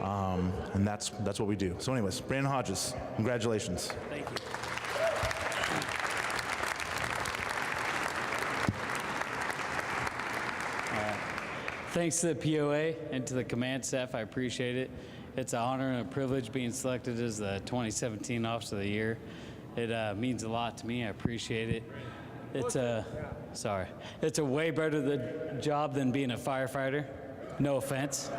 and that's what we do. So anyways, Brandon Hodges, congratulations. Thank you. Thanks to the POA and to the command staff. I appreciate it. It's an honor and a privilege being selected as the 2017 Officer of the Year. It means a lot to me. I appreciate it. It's a way better job than being a firefighter. No offense.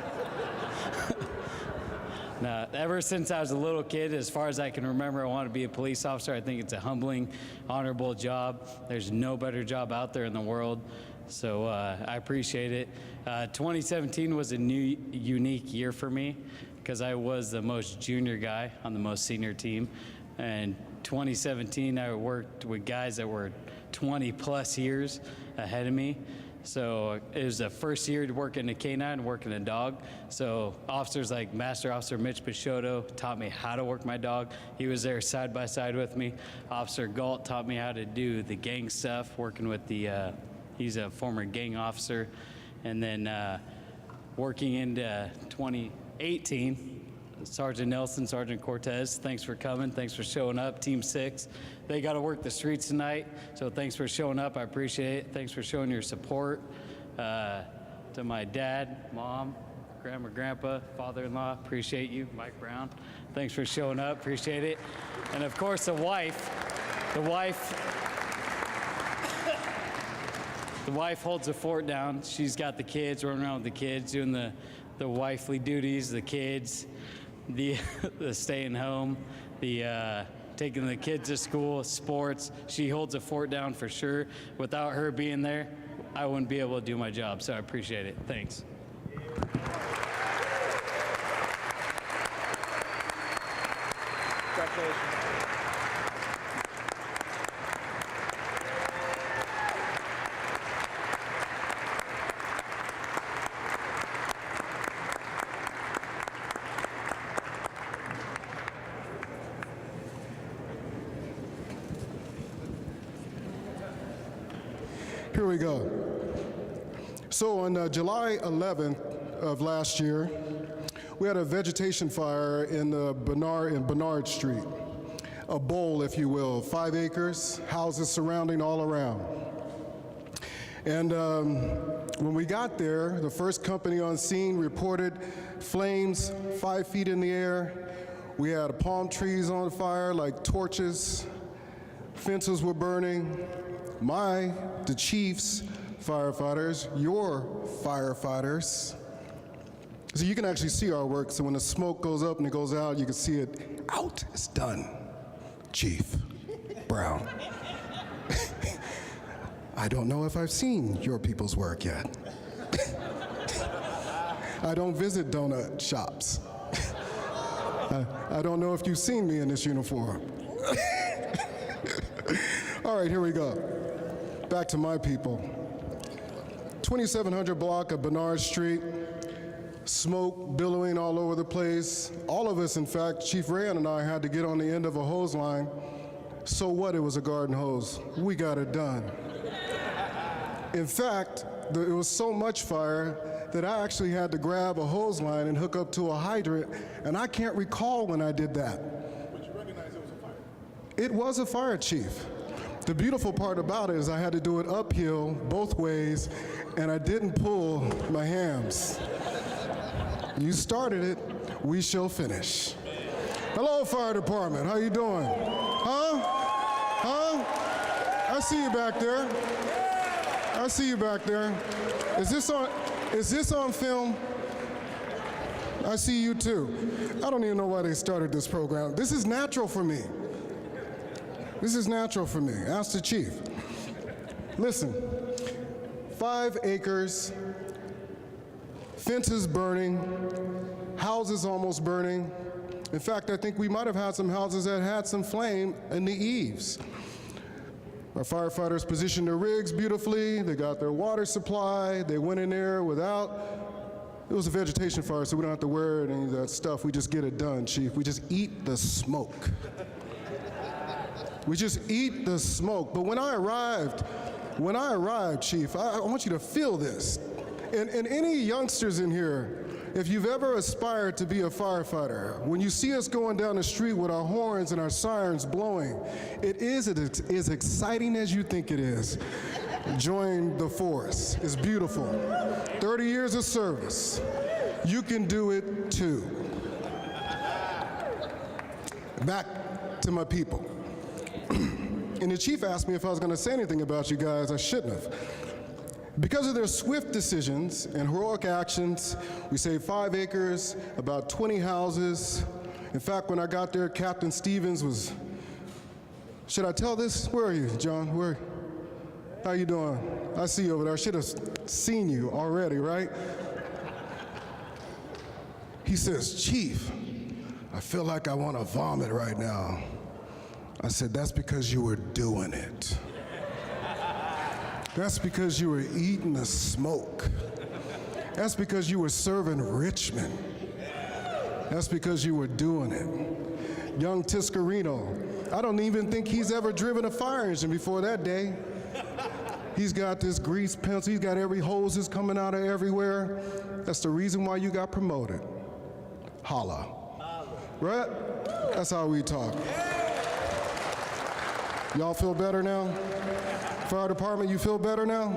No, ever since I was a little kid, as far as I can remember, I wanted to be a police officer. I think it's a humbling, honorable job. There's no better job out there in the world. So I appreciate it. 2017 was a new, unique year for me, because I was the most junior guy on the most senior team. And 2017, I worked with guys that were 20 plus years ahead of me. So it was the first year working a K-9, working a dog. So officers like Master Officer Mitch Peixoto taught me how to work my dog. He was there side by side with me. Officer Galt taught me how to do the gang stuff, working with the, he's a former gang officer. And then working into 2018, Sergeant Nelson, Sergeant Cortez, thanks for coming. Thanks for showing up. Team 6, they got to work the streets tonight, so thanks for showing up. I appreciate it. Thanks for showing your support. To my dad, mom, grandma, grandpa, father-in-law, appreciate you. Mike Brown, thanks for showing up. Appreciate it. And of course, the wife holds the fort down. She's got the kids, running around with the kids, doing the wifely duties, the kids, the staying home, the taking the kids to school, sports. She holds the fort down for sure. Without her being there, I wouldn't be able to do my job, so I appreciate it. Thanks. Congratulations. Here we go. So on July 11th of last year, we had a vegetation fire in Bernard Street. A bowl, if you will, 5 acres, houses surrounding all around. And when we got there, the first company on scene reported flames 5 feet in the air. We had palm trees on fire like torches. Fences were burning. The chief's firefighters, your firefighters. So you can actually see our work. So when the smoke goes up and it goes out, you can see it out. It's done. Chief Brown. I don't know if I've seen your people's work yet. I don't visit donut shops. I don't know if you've seen me in this uniform. All right, here we go. Back to my people. 2700 block of Bernard Street, smoke billowing all over the place. All of us, in fact, Chief Rand and I had to get on the end of a hose line. So what, it was a garden hose. We got it done. In fact, it was so much fire that I actually had to grab a hose line and hook up to a hydrant, and I can't recall when I did that. But you recognize it was a fire? It was a fire, Chief. The beautiful part about it is I had to do it uphill both ways, and I didn't pull my hams. You started it, we shall finish. Hello, fire department, how you doing? Huh? I see you back there. I see you back there. Is this on film? I see you too. I don't even know why they started this program. This is natural for me. This is natural for me. Ask the chief. Listen, 5 acres, fences burning, houses almost burning. In fact, I think we might have had some houses that had some flame in the eaves. Our firefighters positioned their rigs beautifully. They got their water supply. They went in there without, it was a vegetation fire, so we don't have to wear any of that stuff. We just get it done, Chief. We just eat the smoke. We just eat the smoke. But when I arrived, Chief, I want you to feel this. And any youngsters in here, if you've ever aspired to be a firefighter, when you see us going down the street with our horns and our sirens blowing, it is as exciting as you think it is. Join the force. It's beautiful. 30 years of service. You can do it too. Back to my people. And the chief asked me if I was going to say anything about you guys. I shouldn't have. Because of their swift decisions and heroic actions, we saved 5 acres, about 20 houses. In fact, when I got there, Captain Stevens was, should I tell this? Where are you, John? How you doing? I see you over there. I should have seen you already, right? He says, Chief, I feel like I want to vomit right now. I said, that's because you were doing it. That's because you were eating the smoke. That's because you were serving Richmond. That's because you were doing it. Young Tiscarino, I don't even think he's ever driven a fire engine before that day. He's got this grease pencil, he's got every hoses coming out of everywhere. That's the reason why you got promoted. Holla. Right? That's how we talk. Y'all feel better now? Fire department, you feel better now?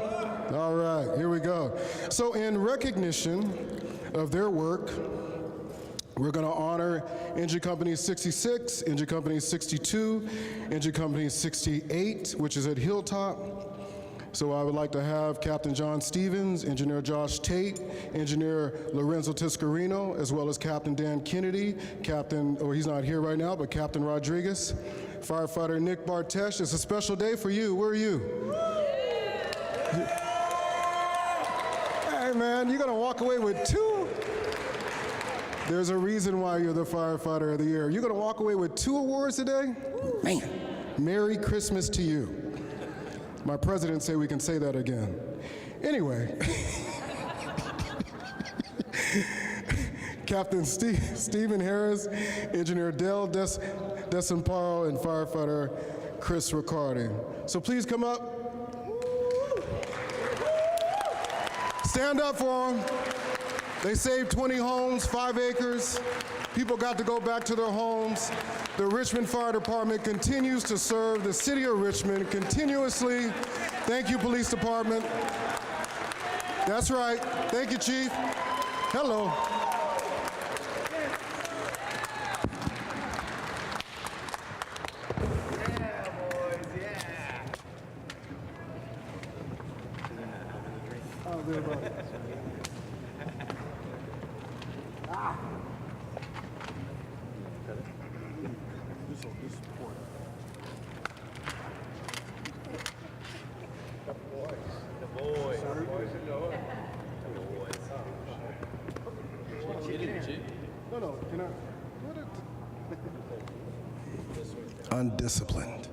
All right, here we go. So in recognition of their work, we're going to honor Engine Company 66, Engine Company 62, Engine Company 68, which is at Hilltop. So I would like to have Captain John Stevens, Engineer Josh Tate, Engineer Lorenzo Tiscarino, as well as Captain Dan Kennedy, he's not here right now, but Captain Rodriguez, Firefighter Nick Bartesch. It's a special day for you. Where are you? Hey man, you're gonna walk away with 2? There's a reason why you're the Firefighter of the Year. You're gonna walk away with 2 awards today? Man, Merry Christmas to you. My president said we can say that again. Anyway, Captain Stephen Harris, Engineer Dale Desamparo, and Firefighter Chris Riccardi. So please come up. Stand up for them. They saved 20 homes, 5 acres. People got to go back to their homes. The Richmond Fire Department continues to serve the city of Richmond continuously. Thank you, Police Department. That's right. Thank you, Chief. Hello. No, can I? undisciplined.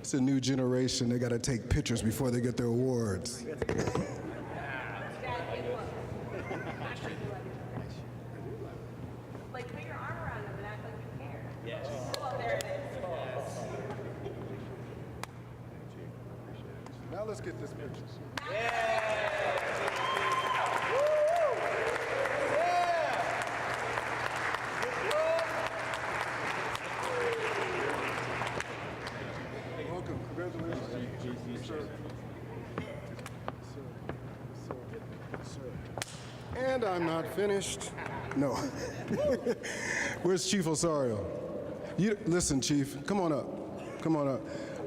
It's a new generation. They got to take pictures before they get their awards. Like, put your arm around them and act like you care. Yes. Oh, there it is. Now let's get this picture. Welcome. Congratulations. Sir. And I'm not finished. No. Where's Chief Osorio? Listen, Chief, come on up. Come on up.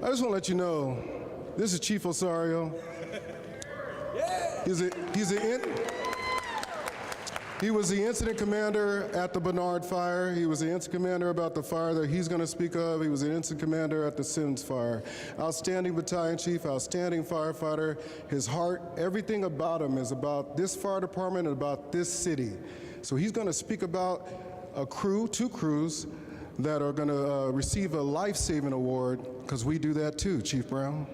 I just want to let you know, this is Chief Osorio. He was the incident commander at the Bernard fire. He was the incident commander about the fire that he's going to speak of. He was the incident commander at the Sims fire. Outstanding battalion chief, outstanding firefighter. His heart, everything about him is about this fire department and about this city. So he's going to speak about a crew, 2 crews, that are going to receive a life-saving award, because we do that too, Chief Brown.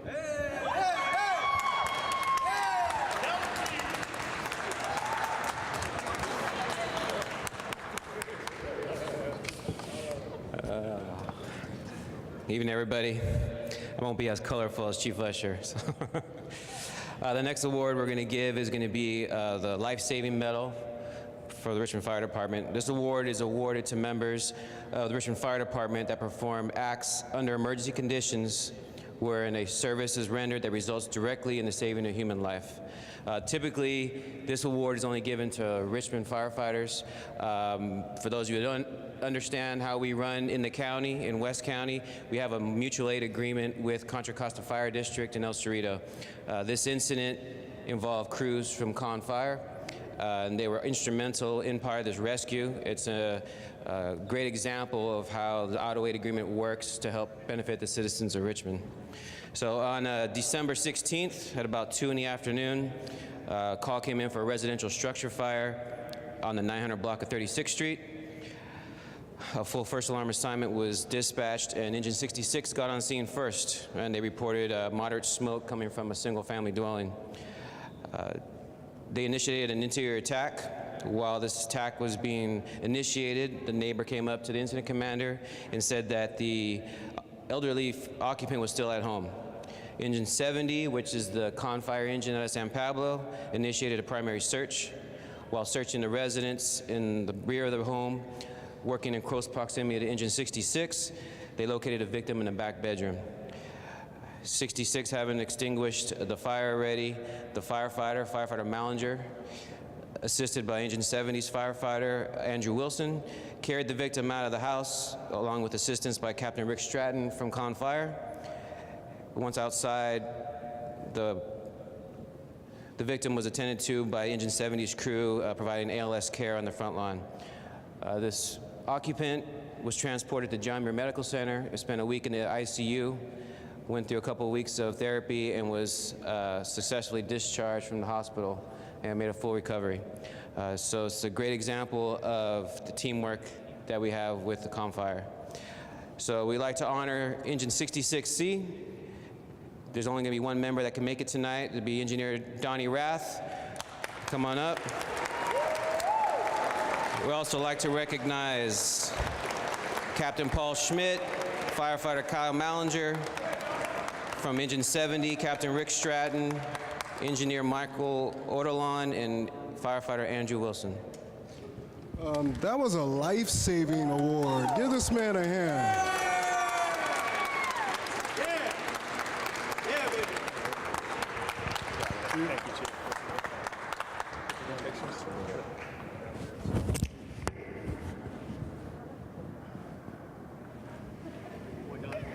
Evening, everybody. I won't be as colorful as Chief Lesher. So. The next award we're going to give is going to be the Life-Saving Medal for the Richmond Fire Department. This award is awarded to members of the Richmond Fire Department that perform acts under emergency conditions wherein a service is rendered that results directly in the saving of human life. Typically, this award is only given to Richmond firefighters. For those of you who don't understand how we run in the county, in West County, we have a mutual aid agreement with Contra Costa Fire District in El Cerrito. This incident involved crews from Con Fire, and they were instrumental in part of this rescue. It's a great example of how the auto aid agreement works to help benefit the citizens of Richmond. So on December 16th at about 2 in the afternoon, a call came in for a residential structure fire on the 900 block of 36th Street. A full first alarm assignment was dispatched, and Engine 66 got on scene first, and they reported moderate smoke coming from a single-family dwelling. They initiated an interior attack. While this attack was being initiated, the neighbor came up to the incident commander and said that the elderly occupant was still at home. Engine 70, which is the Con Fire engine out of San Pablo, initiated a primary search. While searching the residence in the rear of the home, working in close proximity to Engine 66, they located a victim in the back bedroom. 66 having extinguished the fire already, the firefighter Mallinger, assisted by Engine 70's firefighter Andrew Wilson, carried the victim out of the house along with assistance by Captain Rick Stratton from Con Fire. Once outside, the victim was attended to by Engine 70's crew providing ALS care on the front lawn. This occupant was transported to John Muir Medical Center, spent a week in the ICU, went through a couple of weeks of therapy, and was successfully discharged from the hospital and made a full recovery. So it's a great example of the teamwork that we have with the Con Fire. So we'd like to honor Engine 66C. There's only going to be one member that can make it tonight. It'll be Engineer Donnie Rath. Come on up. We'd also like to recognize Captain Paul Schmidt, firefighter Kyle Mallinger, from Engine 70, Captain Rick Stratton, Engineer Michael Ortolon, and firefighter Andrew Wilson. That was a life-saving award. Give this man a hand. Thank you, Chief.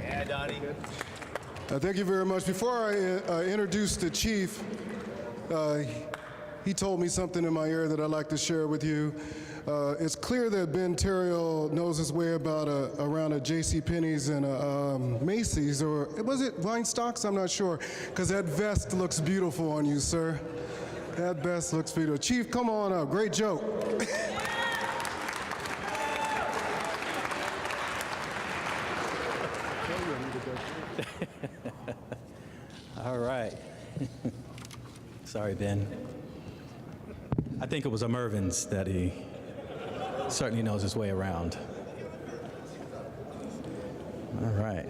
Yeah, Donnie. Thank you very much. Before I introduce the chief, he told me something in my ear that I'd like to share with you. It's clear that Ben Terrell knows his way about around a JCPenney's and a Macy's, or was it Weinstock's? I'm not sure, because that vest looks beautiful on you, sir. That vest looks beautiful. Chief, come on up. Great joke. All right. Sorry, Ben. I think it was a Mervin's that he certainly knows his way around. All right.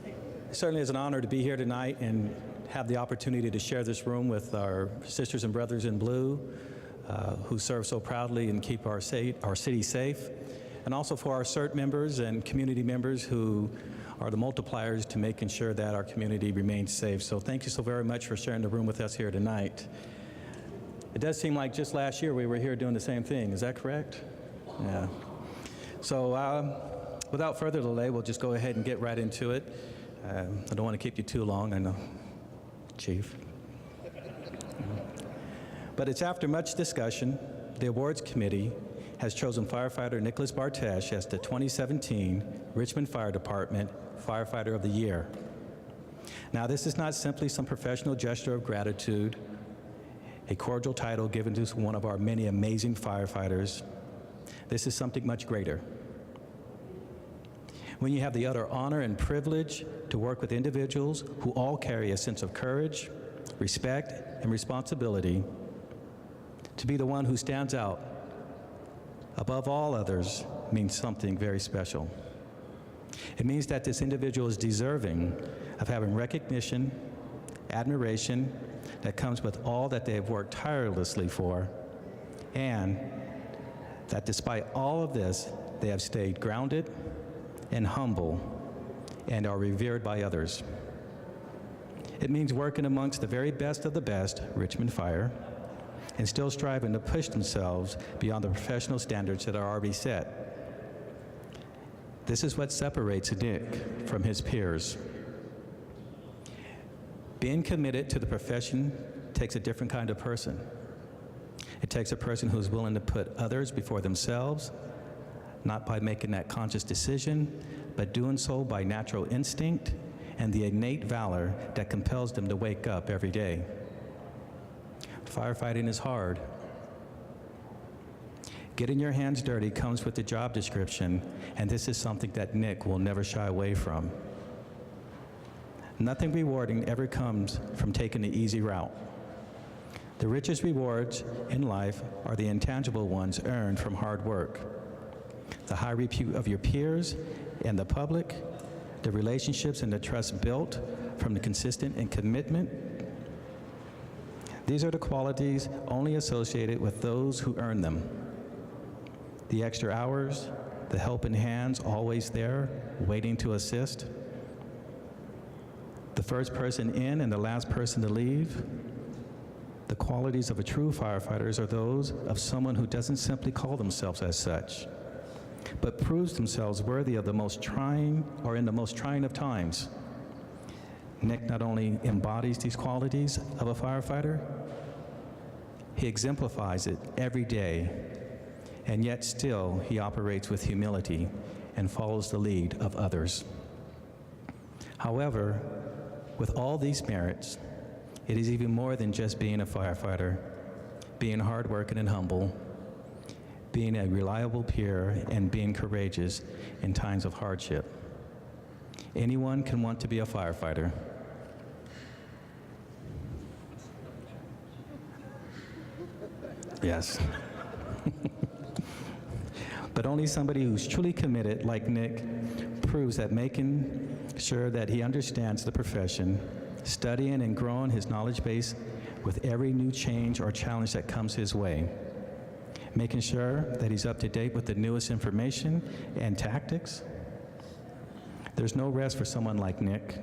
It certainly is an honor to be here tonight and have the opportunity to share this room with our sisters and brothers in blue who serve so proudly and keep our city safe, and also for our CERT members and community members who are the multipliers to making sure that our community remains safe. So thank you so very much for sharing the room with us here tonight. It does seem like just last year we were here doing the same thing. Is that correct? Yeah. So without further delay, we'll just go ahead and get right into it. I don't want to keep you too long, I know, Chief. But it's after much discussion, the awards committee has chosen firefighter Nicholas Bartesch as the 2017 Richmond Fire Department Firefighter of the Year. Now, this is not simply some professional gesture of gratitude, a cordial title given to one of our many amazing firefighters. This is something much greater. When you have the utter honor and privilege to work with individuals who all carry a sense of courage, respect, and responsibility, to be the one who stands out above all others means something very special. It means that this individual is deserving of having recognition, admiration that comes with all that they have worked tirelessly for, and that despite all of this, they have stayed grounded and humble and are revered by others. It means working amongst the very best of the best, Richmond Fire, and still striving to push themselves beyond the professional standards that are already set. This is what separates Nick from his peers. Being committed to the profession takes a different kind of person. It takes a person who's willing to put others before themselves, not by making that conscious decision, but doing so by natural instinct and the innate valor that compels them to wake up every day. Firefighting is hard. Getting your hands dirty comes with the job description, and this is something that Nick will never shy away from. Nothing rewarding ever comes from taking the easy route. The richest rewards in life are the intangible ones earned from hard work. The high repute of your peers and the public, the relationships and the trust built from the consistent and commitment. These are the qualities only associated with those who earn them. The extra hours, the helping hands always there, waiting to assist. The first person in and the last person to leave. The qualities of a true firefighter are those of someone who doesn't simply call themselves as such, but proves themselves worthy of the most trying or in the most trying of times. Nick not only embodies these qualities of a firefighter, he exemplifies it every day, and yet still he operates with humility and follows the lead of others. However, with all these merits, it is even more than just being a firefighter, being hardworking and humble, being a reliable peer, and being courageous in times of hardship. Anyone can want to be a firefighter. Yes. But only somebody who's truly committed, like Nick, proves that making sure that he understands the profession, studying and growing his knowledge base with every new change or challenge that comes his way, making sure that he's up to date with the newest information and tactics. There's no rest for someone like Nick.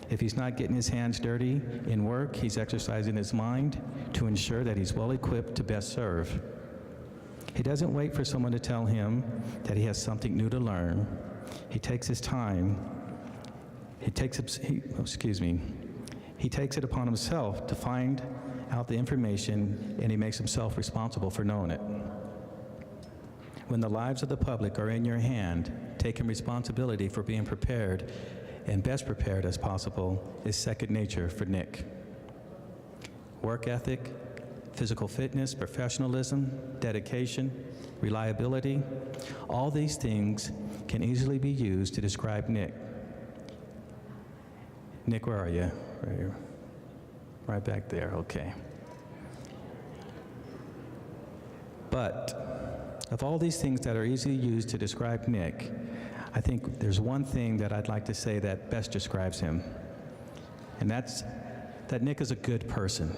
If he's not getting his hands dirty in work, he's exercising his mind to ensure that he's well equipped to best serve. He doesn't wait for someone to tell him that he has something new to learn. He takes his time. He takes it upon himself to find out the information, and he makes himself responsible for knowing it. When the lives of the public are in your hand, taking responsibility for being prepared and best prepared as possible is second nature for Nick. Work ethic, physical fitness, professionalism, dedication, reliability. All these things can easily be used to describe Nick. Nick, where are you? Right here. Right back there, okay. But of all these things that are easily used to describe Nick, I think there's one thing that I'd like to say that best describes him, and that's that Nick is a good person,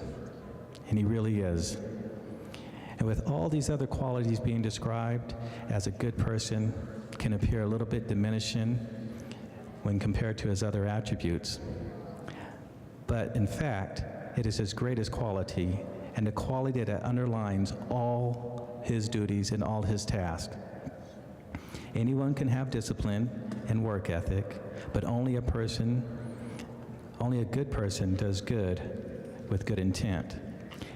and he really is. And with all these other qualities being described as a good person can appear a little bit diminishing when compared to his other attributes. But in fact, it is his greatest quality and the quality that underlines all his duties and all his tasks. Anyone can have discipline and work ethic, but only a good person does good with good intent.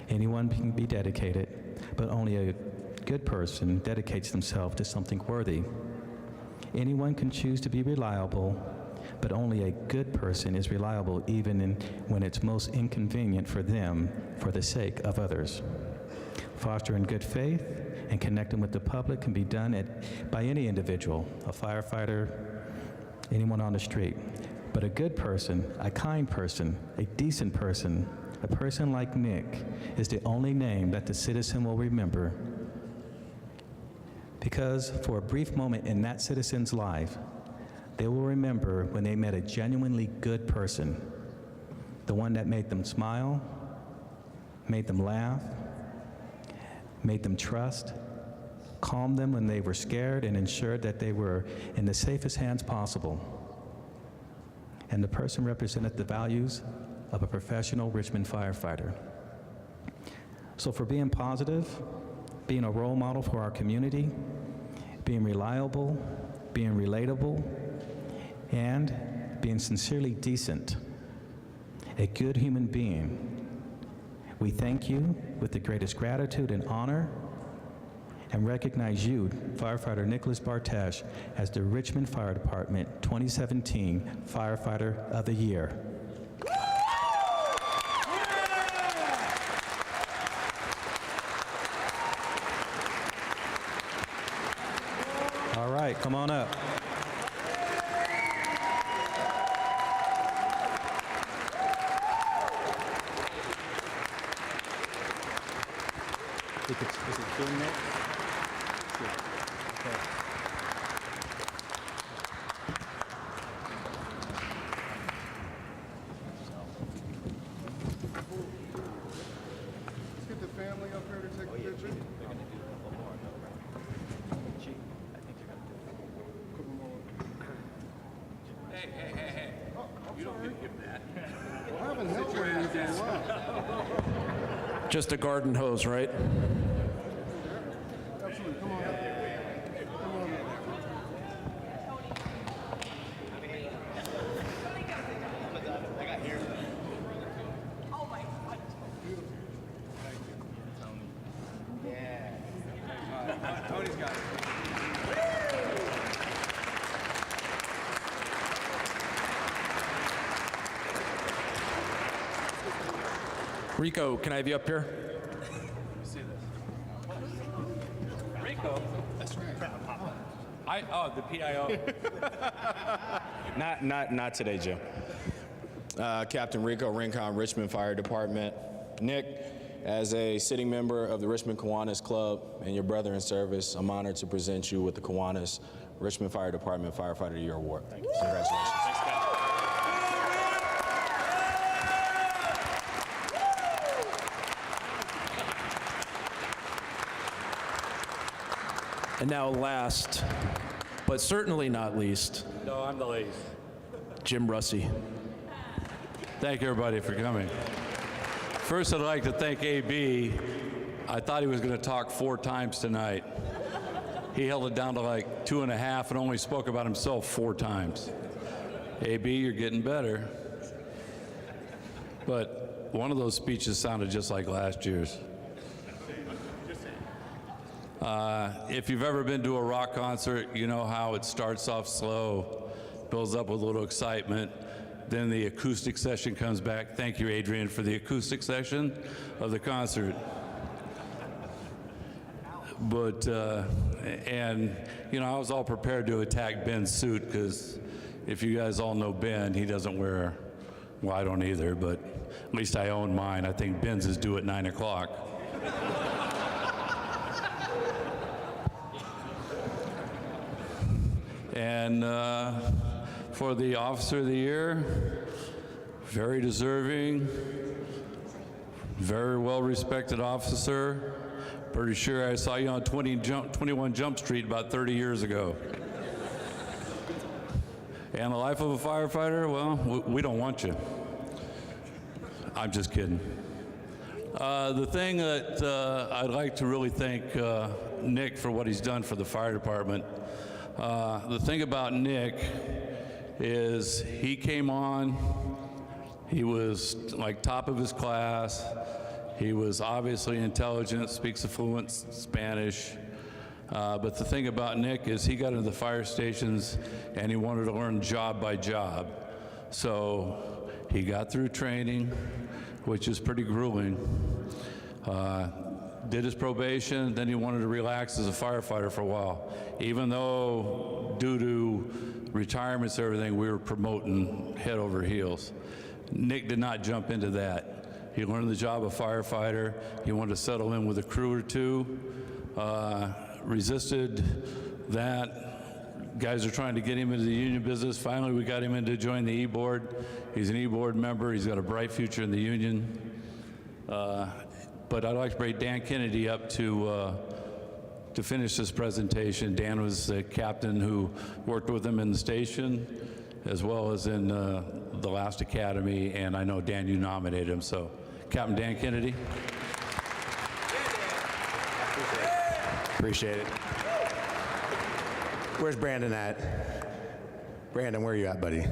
Anyone can be dedicated, but only a good person dedicates themselves to something worthy. Anyone can choose to be reliable, but only a good person is reliable even when it's most inconvenient for them for the sake of others. Fostering good faith and connecting with the public can be done by any individual, a firefighter, anyone on the street. But a good person, a kind person, a decent person, a person like Nick is the only name that the citizen will remember. Because for a brief moment in that citizen's life, they will remember when they met a genuinely good person, the one that made them smile, made them laugh, made them trust, calmed them when they were scared, and ensured that they were in the safest hands possible. And the person represented the values of a professional Richmond firefighter. So for being positive, being a role model for our community, being reliable, being relatable, and being sincerely decent, a good human being, we thank you with the greatest gratitude and honor and recognize you, Firefighter Nicholas Bartesch, as the Richmond Fire Department 2017 Firefighter of the Year. All right, come on up. Is it doing that? Okay. Let's get the family up here to take a picture. Hey. You don't get to give that. Well, I haven't held one of these in a while. Just a garden hose, right? Absolutely, come on up. Come on up. Tony's got it. Rico, can I have you up here? Rico? That's right. The PIO. Not today, Jim. Captain Rico Rincon, Richmond Fire Department. Nick, as a sitting member of the Richmond Kiwanis Club and your brother in service, I'm honored to present you with the Kiwanis Richmond Fire Department Firefighter of the Year Award. Congratulations. Thanks, Captain. And now last, but certainly not least, No, I'm the least. Jim Russey. Thank you, everybody, for coming. First, I'd like to thank AB. I thought he was going to talk 4 times tonight. He held it down to like 2.5 and only spoke about himself 4 times. AB, you're getting better. But one of those speeches sounded just like last year's. If you've ever been to a rock concert, you know how it starts off slow, builds up with a little excitement, then the acoustic session comes back. Thank you, Adrian, for the acoustic session of the concert. But, and, you know, I was all prepared to attack Ben's suit because if you guys all know Ben, he doesn't wear, well, I don't either, but at least I own mine. I think Ben's is due at 9 o'clock. And for the Officer of the Year, very deserving, very well-respected officer. Pretty sure I saw you on 21 Jump Street about 30 years ago. And the life of a firefighter, well, we don't want you. I'm just kidding. The thing that I'd like to really thank Nick for what he's done for the fire department. The thing about Nick is he came on, he was like top of his class. He was obviously intelligent, speaks a fluent Spanish. But the thing about Nick is he got into the fire stations and he wanted to learn job by job. So he got through training, which is pretty grueling. Did his probation, then he wanted to relax as a firefighter for a while. Even though due to retirements and everything, we were promoting head over heels. Nick did not jump into that. He learned the job of firefighter. He wanted to settle in with a crew or two. Resisted that. Guys are trying to get him into the union business. Finally, we got him in to join the E-Board. He's an E-Board member. He's got a bright future in the union. But I'd like to bring Dan Kennedy up to finish this presentation. Dan was the captain who worked with him in the station, as well as in the last academy, and I know, Dan, you nominated him, so Captain Dan Kennedy. Appreciate it. Where's Brandon at? Brandon, where are you at, buddy?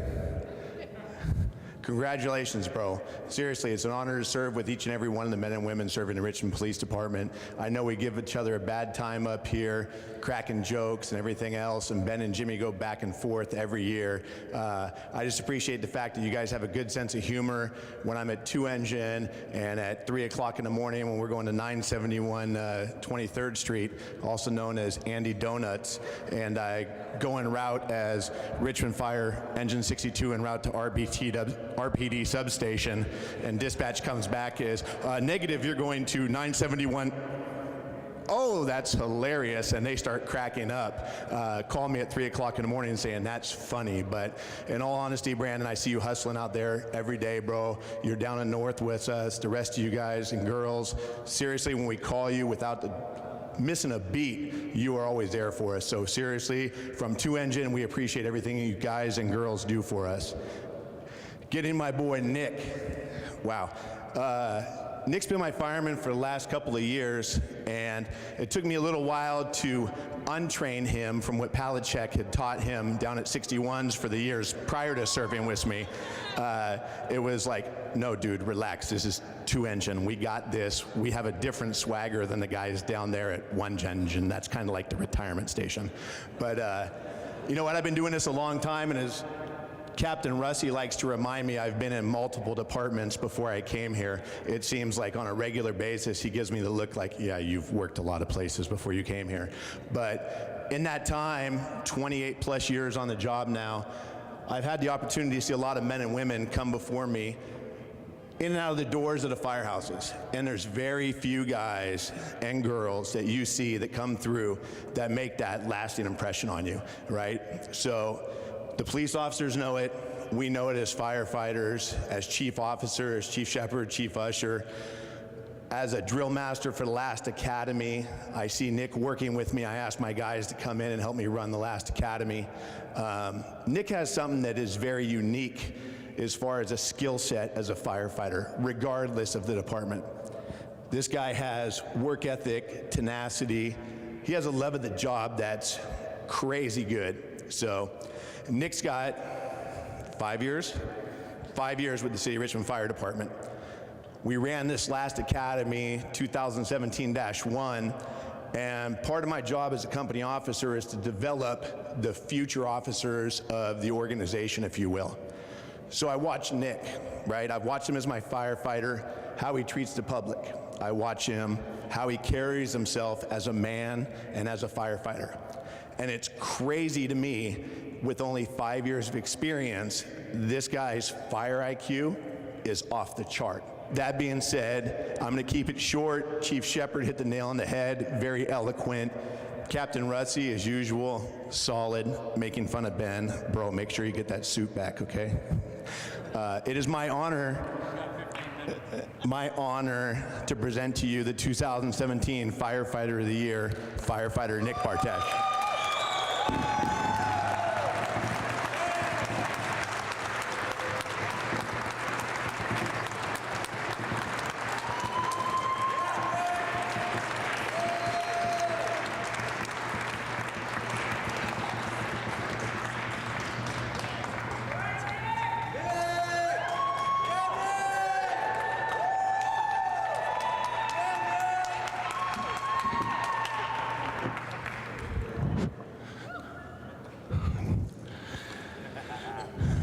Congratulations, bro. Seriously, it's an honor to serve with each and every one of the men and women serving the Richmond Police Department. I know we give each other a bad time up here, cracking jokes and everything else, and Ben and Jimmy go back and forth every year. I just appreciate the fact that you guys have a good sense of humor when I'm at 2 Engine and at 3 o'clock in the morning when we're going to 971 23rd Street, also known as Andy Donuts, and I go en route as Richmond Fire Engine 62 en route to RPD substation, and dispatch comes back as negative, you're going to 971. Oh, that's hilarious, and they start cracking up. Call me at 3 o'clock in the morning saying that's funny, but in all honesty, Brandon, I see you hustling out there every day, bro. You're down in North with us, the rest of you guys and girls. Seriously, when we call you without missing a beat, you are always there for us. So seriously, from 2 Engine, we appreciate everything you guys and girls do for us. Getting my boy Nick. Wow. Nick's been my fireman for the last couple of years, and it took me a little while to untrain him from what Palachek had taught him down at 61s for the years prior to serving with me. It was like, no, dude, relax. This is 2 Engine. We got this. We have a different swagger than the guys down there at 1 Engine. That's kind of like the retirement station. But you know what? I've been doing this a long time, and as Captain Russi likes to remind me, I've been in multiple departments before I came here. It seems like on a regular basis, he gives me the look like, yeah, you've worked a lot of places before you came here. But in that time, 28 plus years on the job now, I've had the opportunity to see a lot of men and women come before me in and out of the doors of the firehouses. And there's very few guys and girls that you see that come through that make that lasting impression on you, right? So the police officers know it. We know it as firefighters, as chief officer, as chief shepherd, chief usher. As a drill master for the last academy, I see Nick working with me. I asked my guys to come in and help me run the last academy. Nick has something that is very unique as far as a skill set as a firefighter, regardless of the department. This guy has work ethic, tenacity. He has a love of the job that's crazy good. So Nick's got 5 years with the City of Richmond Fire Department. We ran this last academy, 2017-1, and part of my job as a company officer is to develop the future officers of the organization, if you will. So I watched Nick, right? I've watched him as my firefighter, how he treats the public, I watch him, how he carries himself as a man and as a firefighter. And it's crazy to me, with only 5 years of experience, this guy's fire IQ is off the chart. That being said, I'm gonna keep it short. Chief Shepard hit the nail on the head, very eloquent. Captain Rusty, as usual, solid, making fun of Ben. Bro, make sure you get that suit back, okay? It is my honor to present to you the 2017 Firefighter of the Year, Firefighter Nick Bartesch.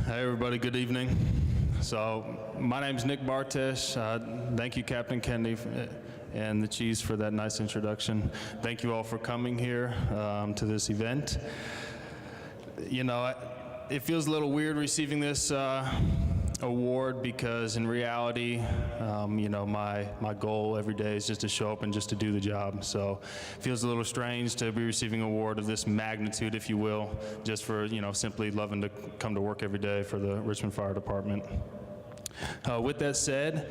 Hey everybody, good evening. So my name's Nick Bartesch. Thank you, Captain Kennedy and the Chiefs, for that nice introduction. Thank you all for coming here to this event. You know, it feels a little weird receiving this award, because in reality, you know, my goal every day is just to show up and just to do the job. So it feels a little strange to be receiving an award of this magnitude, if you will, just for, you know, simply loving to come to work every day for the Richmond Fire Department. With that said,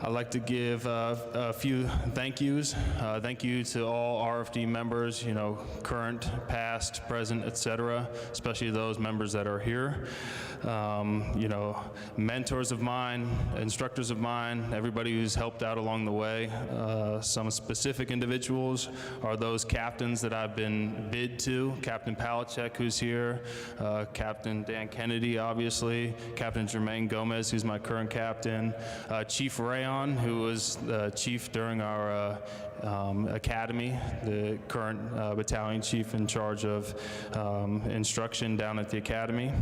I'd like to give a few thank yous. Thank you to all RFD members, you know, current, past, present, etc., especially those members that are here. You know, mentors of mine, instructors of mine, everybody who's helped out along the way. Some specific individuals are those captains that I've been bid to. Captain Palachek, who's here, Captain Dan Kennedy, obviously, Captain Jermaine Gomez, who's my current captain, Chief Rayon, who was the chief during our academy, the current battalion chief in charge of instruction down at the academy.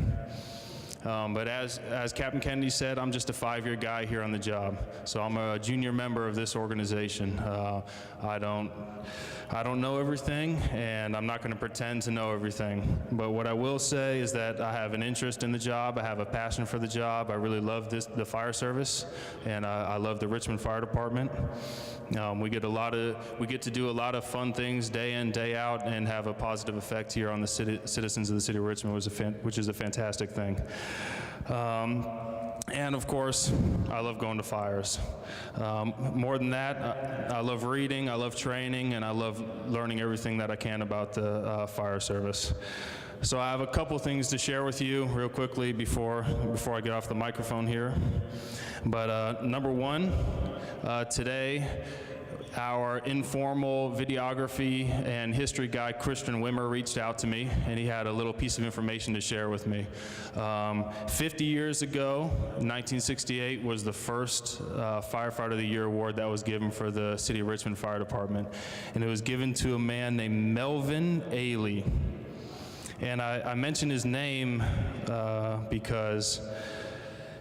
But as Captain Kennedy said, I'm just a 5-year guy here on the job. So I'm a junior member of this organization. I don't know everything, and I'm not going to pretend to know everything. But what I will say is that I have an interest in the job. I have a passion for the job. I really love the fire service, and I love the Richmond Fire Department. We get to do a lot of fun things day in, day out, and have a positive effect here on the citizens of the city of Richmond, which is a fantastic thing. And of course, I love going to fires. More than that, I love reading, I love training, and I love learning everything that I can about the fire service. So I have a couple things to share with you real quickly before I get off the microphone here. But number one, today, our informal videography and history guy, Christian Wimmer, reached out to me, and he had a little piece of information to share with me. 50 years ago, 1968, was the first Firefighter of the Year award that was given for the City of Richmond Fire Department, and it was given to a man named Melvin Ailey. And I mention his name because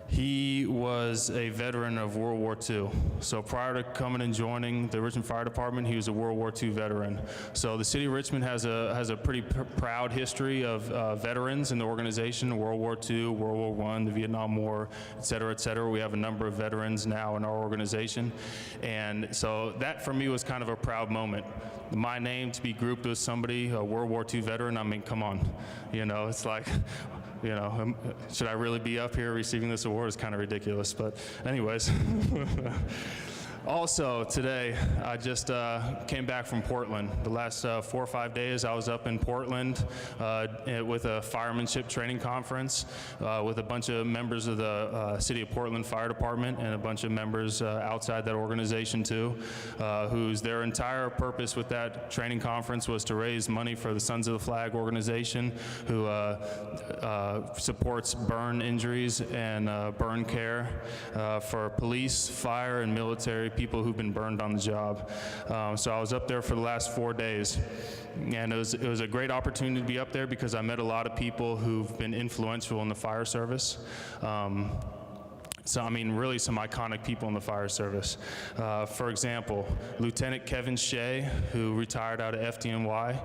he was a veteran of World War II. So prior to coming and joining the Richmond Fire Department, he was a World War II veteran. So the city of Richmond has a pretty proud history of veterans in the organization: World War II, World War I, the Vietnam War, et cetera, et cetera. We have a number of veterans now in our organization. And so that for me was kind of a proud moment. My name to be grouped with somebody, a World War II veteran, I mean, come on. You know, it's like, you know, should I really be up here receiving this award? It's kind of ridiculous, but anyways. Also, today, I just came back from Portland. The last 4 or 5 days, I was up in Portland with a firemanship training conference with a bunch of members of the City of Portland Fire Department and a bunch of members outside that organization too, whose their entire purpose with that training conference was to raise money for the Sons of the Flag organization, who supports burn injuries and burn care for police, fire, and military people who've been burned on the job. So I was up there for the last 4 days, and it was a great opportunity to be up there because I met a lot of people who've been influential in the fire service. So, I mean, really some iconic people in the fire service. For example, Lieutenant Kevin Shea, who retired out of FDNY,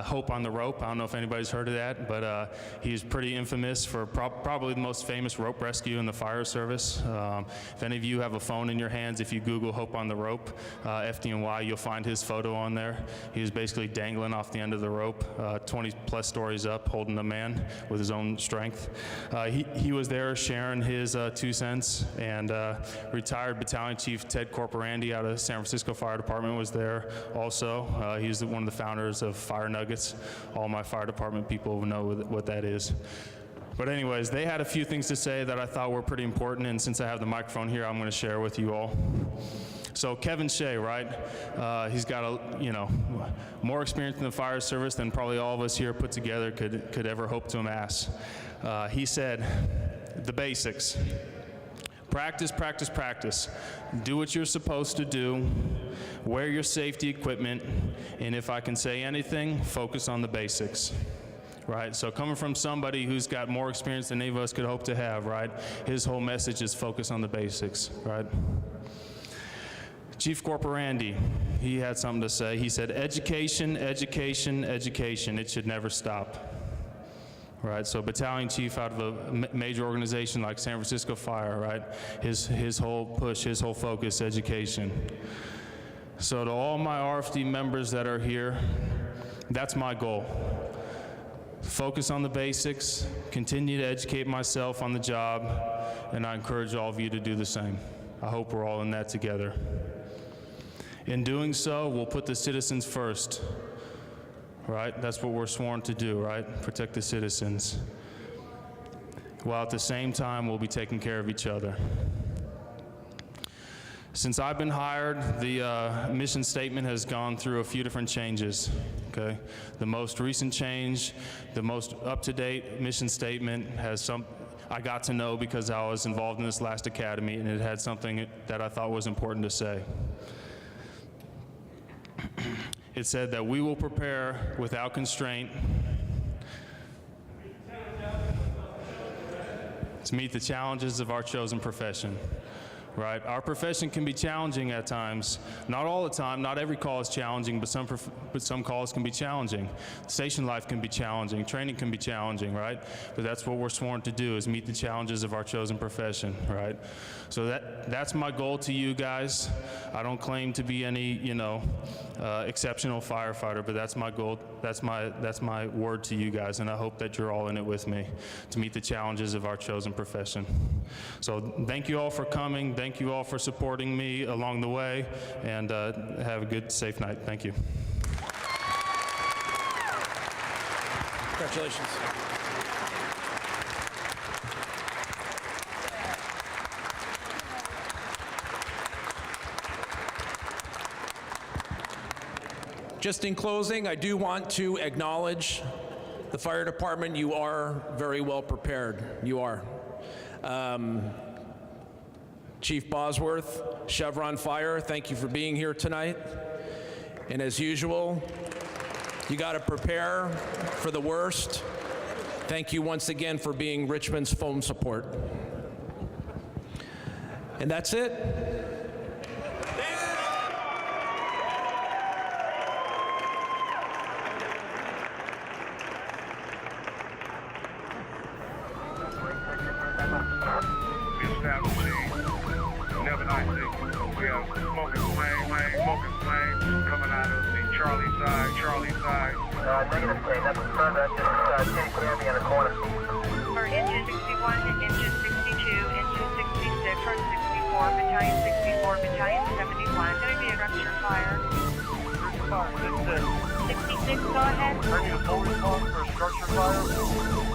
Hope on the Rope. I don't know if anybody's heard of that, but he's pretty infamous for probably the most famous rope rescue in the fire service. If any of you have a phone in your hands, if you Google Hope on the Rope, FDNY, you'll find his photo on there. He was basically dangling off the end of the rope, 20 plus stories up, holding a man with his own strength. He was there sharing his 2 cents, and retired Battalion Chief Ted Corporandi out of San Francisco Fire Department was there also. He's one of the founders of Fire Nuggets. All my fire department people know what that is. But anyways, they had a few things to say that I thought were pretty important, and since I have the microphone here, I'm going to share with you all. So Kevin Shea, right? He's got more experience in the fire service than probably all of us here put together could ever hope to amass. He said, the basics. Practice, practice, practice. Do what you're supposed to do. Wear your safety equipment. And if I can say anything, focus on the basics. Right? So coming from somebody who's got more experience than any of us could hope to have, right? His whole message is focus on the basics, right? Chief Corporandi, he had something to say. He said, education, education, education. It should never stop. Right, so battalion chief out of a major organization like San Francisco Fire, right? His whole push, his whole focus, education. So to all my RFD members that are here, that's my goal. Focus on the basics, continue to educate myself on the job, and I encourage all of you to do the same. I hope we're all in that together. In doing so, we'll put the citizens first. Right? That's what we're sworn to do, right? Protect the citizens. While at the same time, we'll be taking care of each other. Since I've been hired, the mission statement has gone through a few different changes, okay? The most recent change, the most up-to-date mission statement has I got to know because I was involved in this last academy, and it had something that I thought was important to say. It said that we will prepare without constraint to meet the challenges of our chosen profession. Right? Our profession can be challenging at times. Not all the time, not every call is challenging, but some calls can be challenging. Station life can be challenging, training can be challenging, right? But that's what we're sworn to do, is meet the challenges of our chosen profession, right? So that's my goal to you guys. I don't claim to be any, exceptional firefighter, but that's my goal. That's my word to you guys, and I hope that you're all in it with me to meet the challenges of our chosen profession. So thank you all for coming. Thank you all for supporting me along the way, and have a good, safe night. Thank you. Congratulations. Just in closing, I do want to acknowledge the fire department. You are very well prepared. You are. Chief Bosworth, Chevron Fire, thank you for being here tonight. And as usual, you got to prepare for the worst. Thank you once again for being Richmond's phone support. And that's it. We have smoking flames coming out of the Charlie side. Negative claim, that's confirmed. That's just Kitty Candy in the corner. For engine 61, engine 62, engine 66, for 64, battalion 64, battalion 71. Going to be a structure fire. 65, 66. 66, go ahead. I need a full response for a structure fire.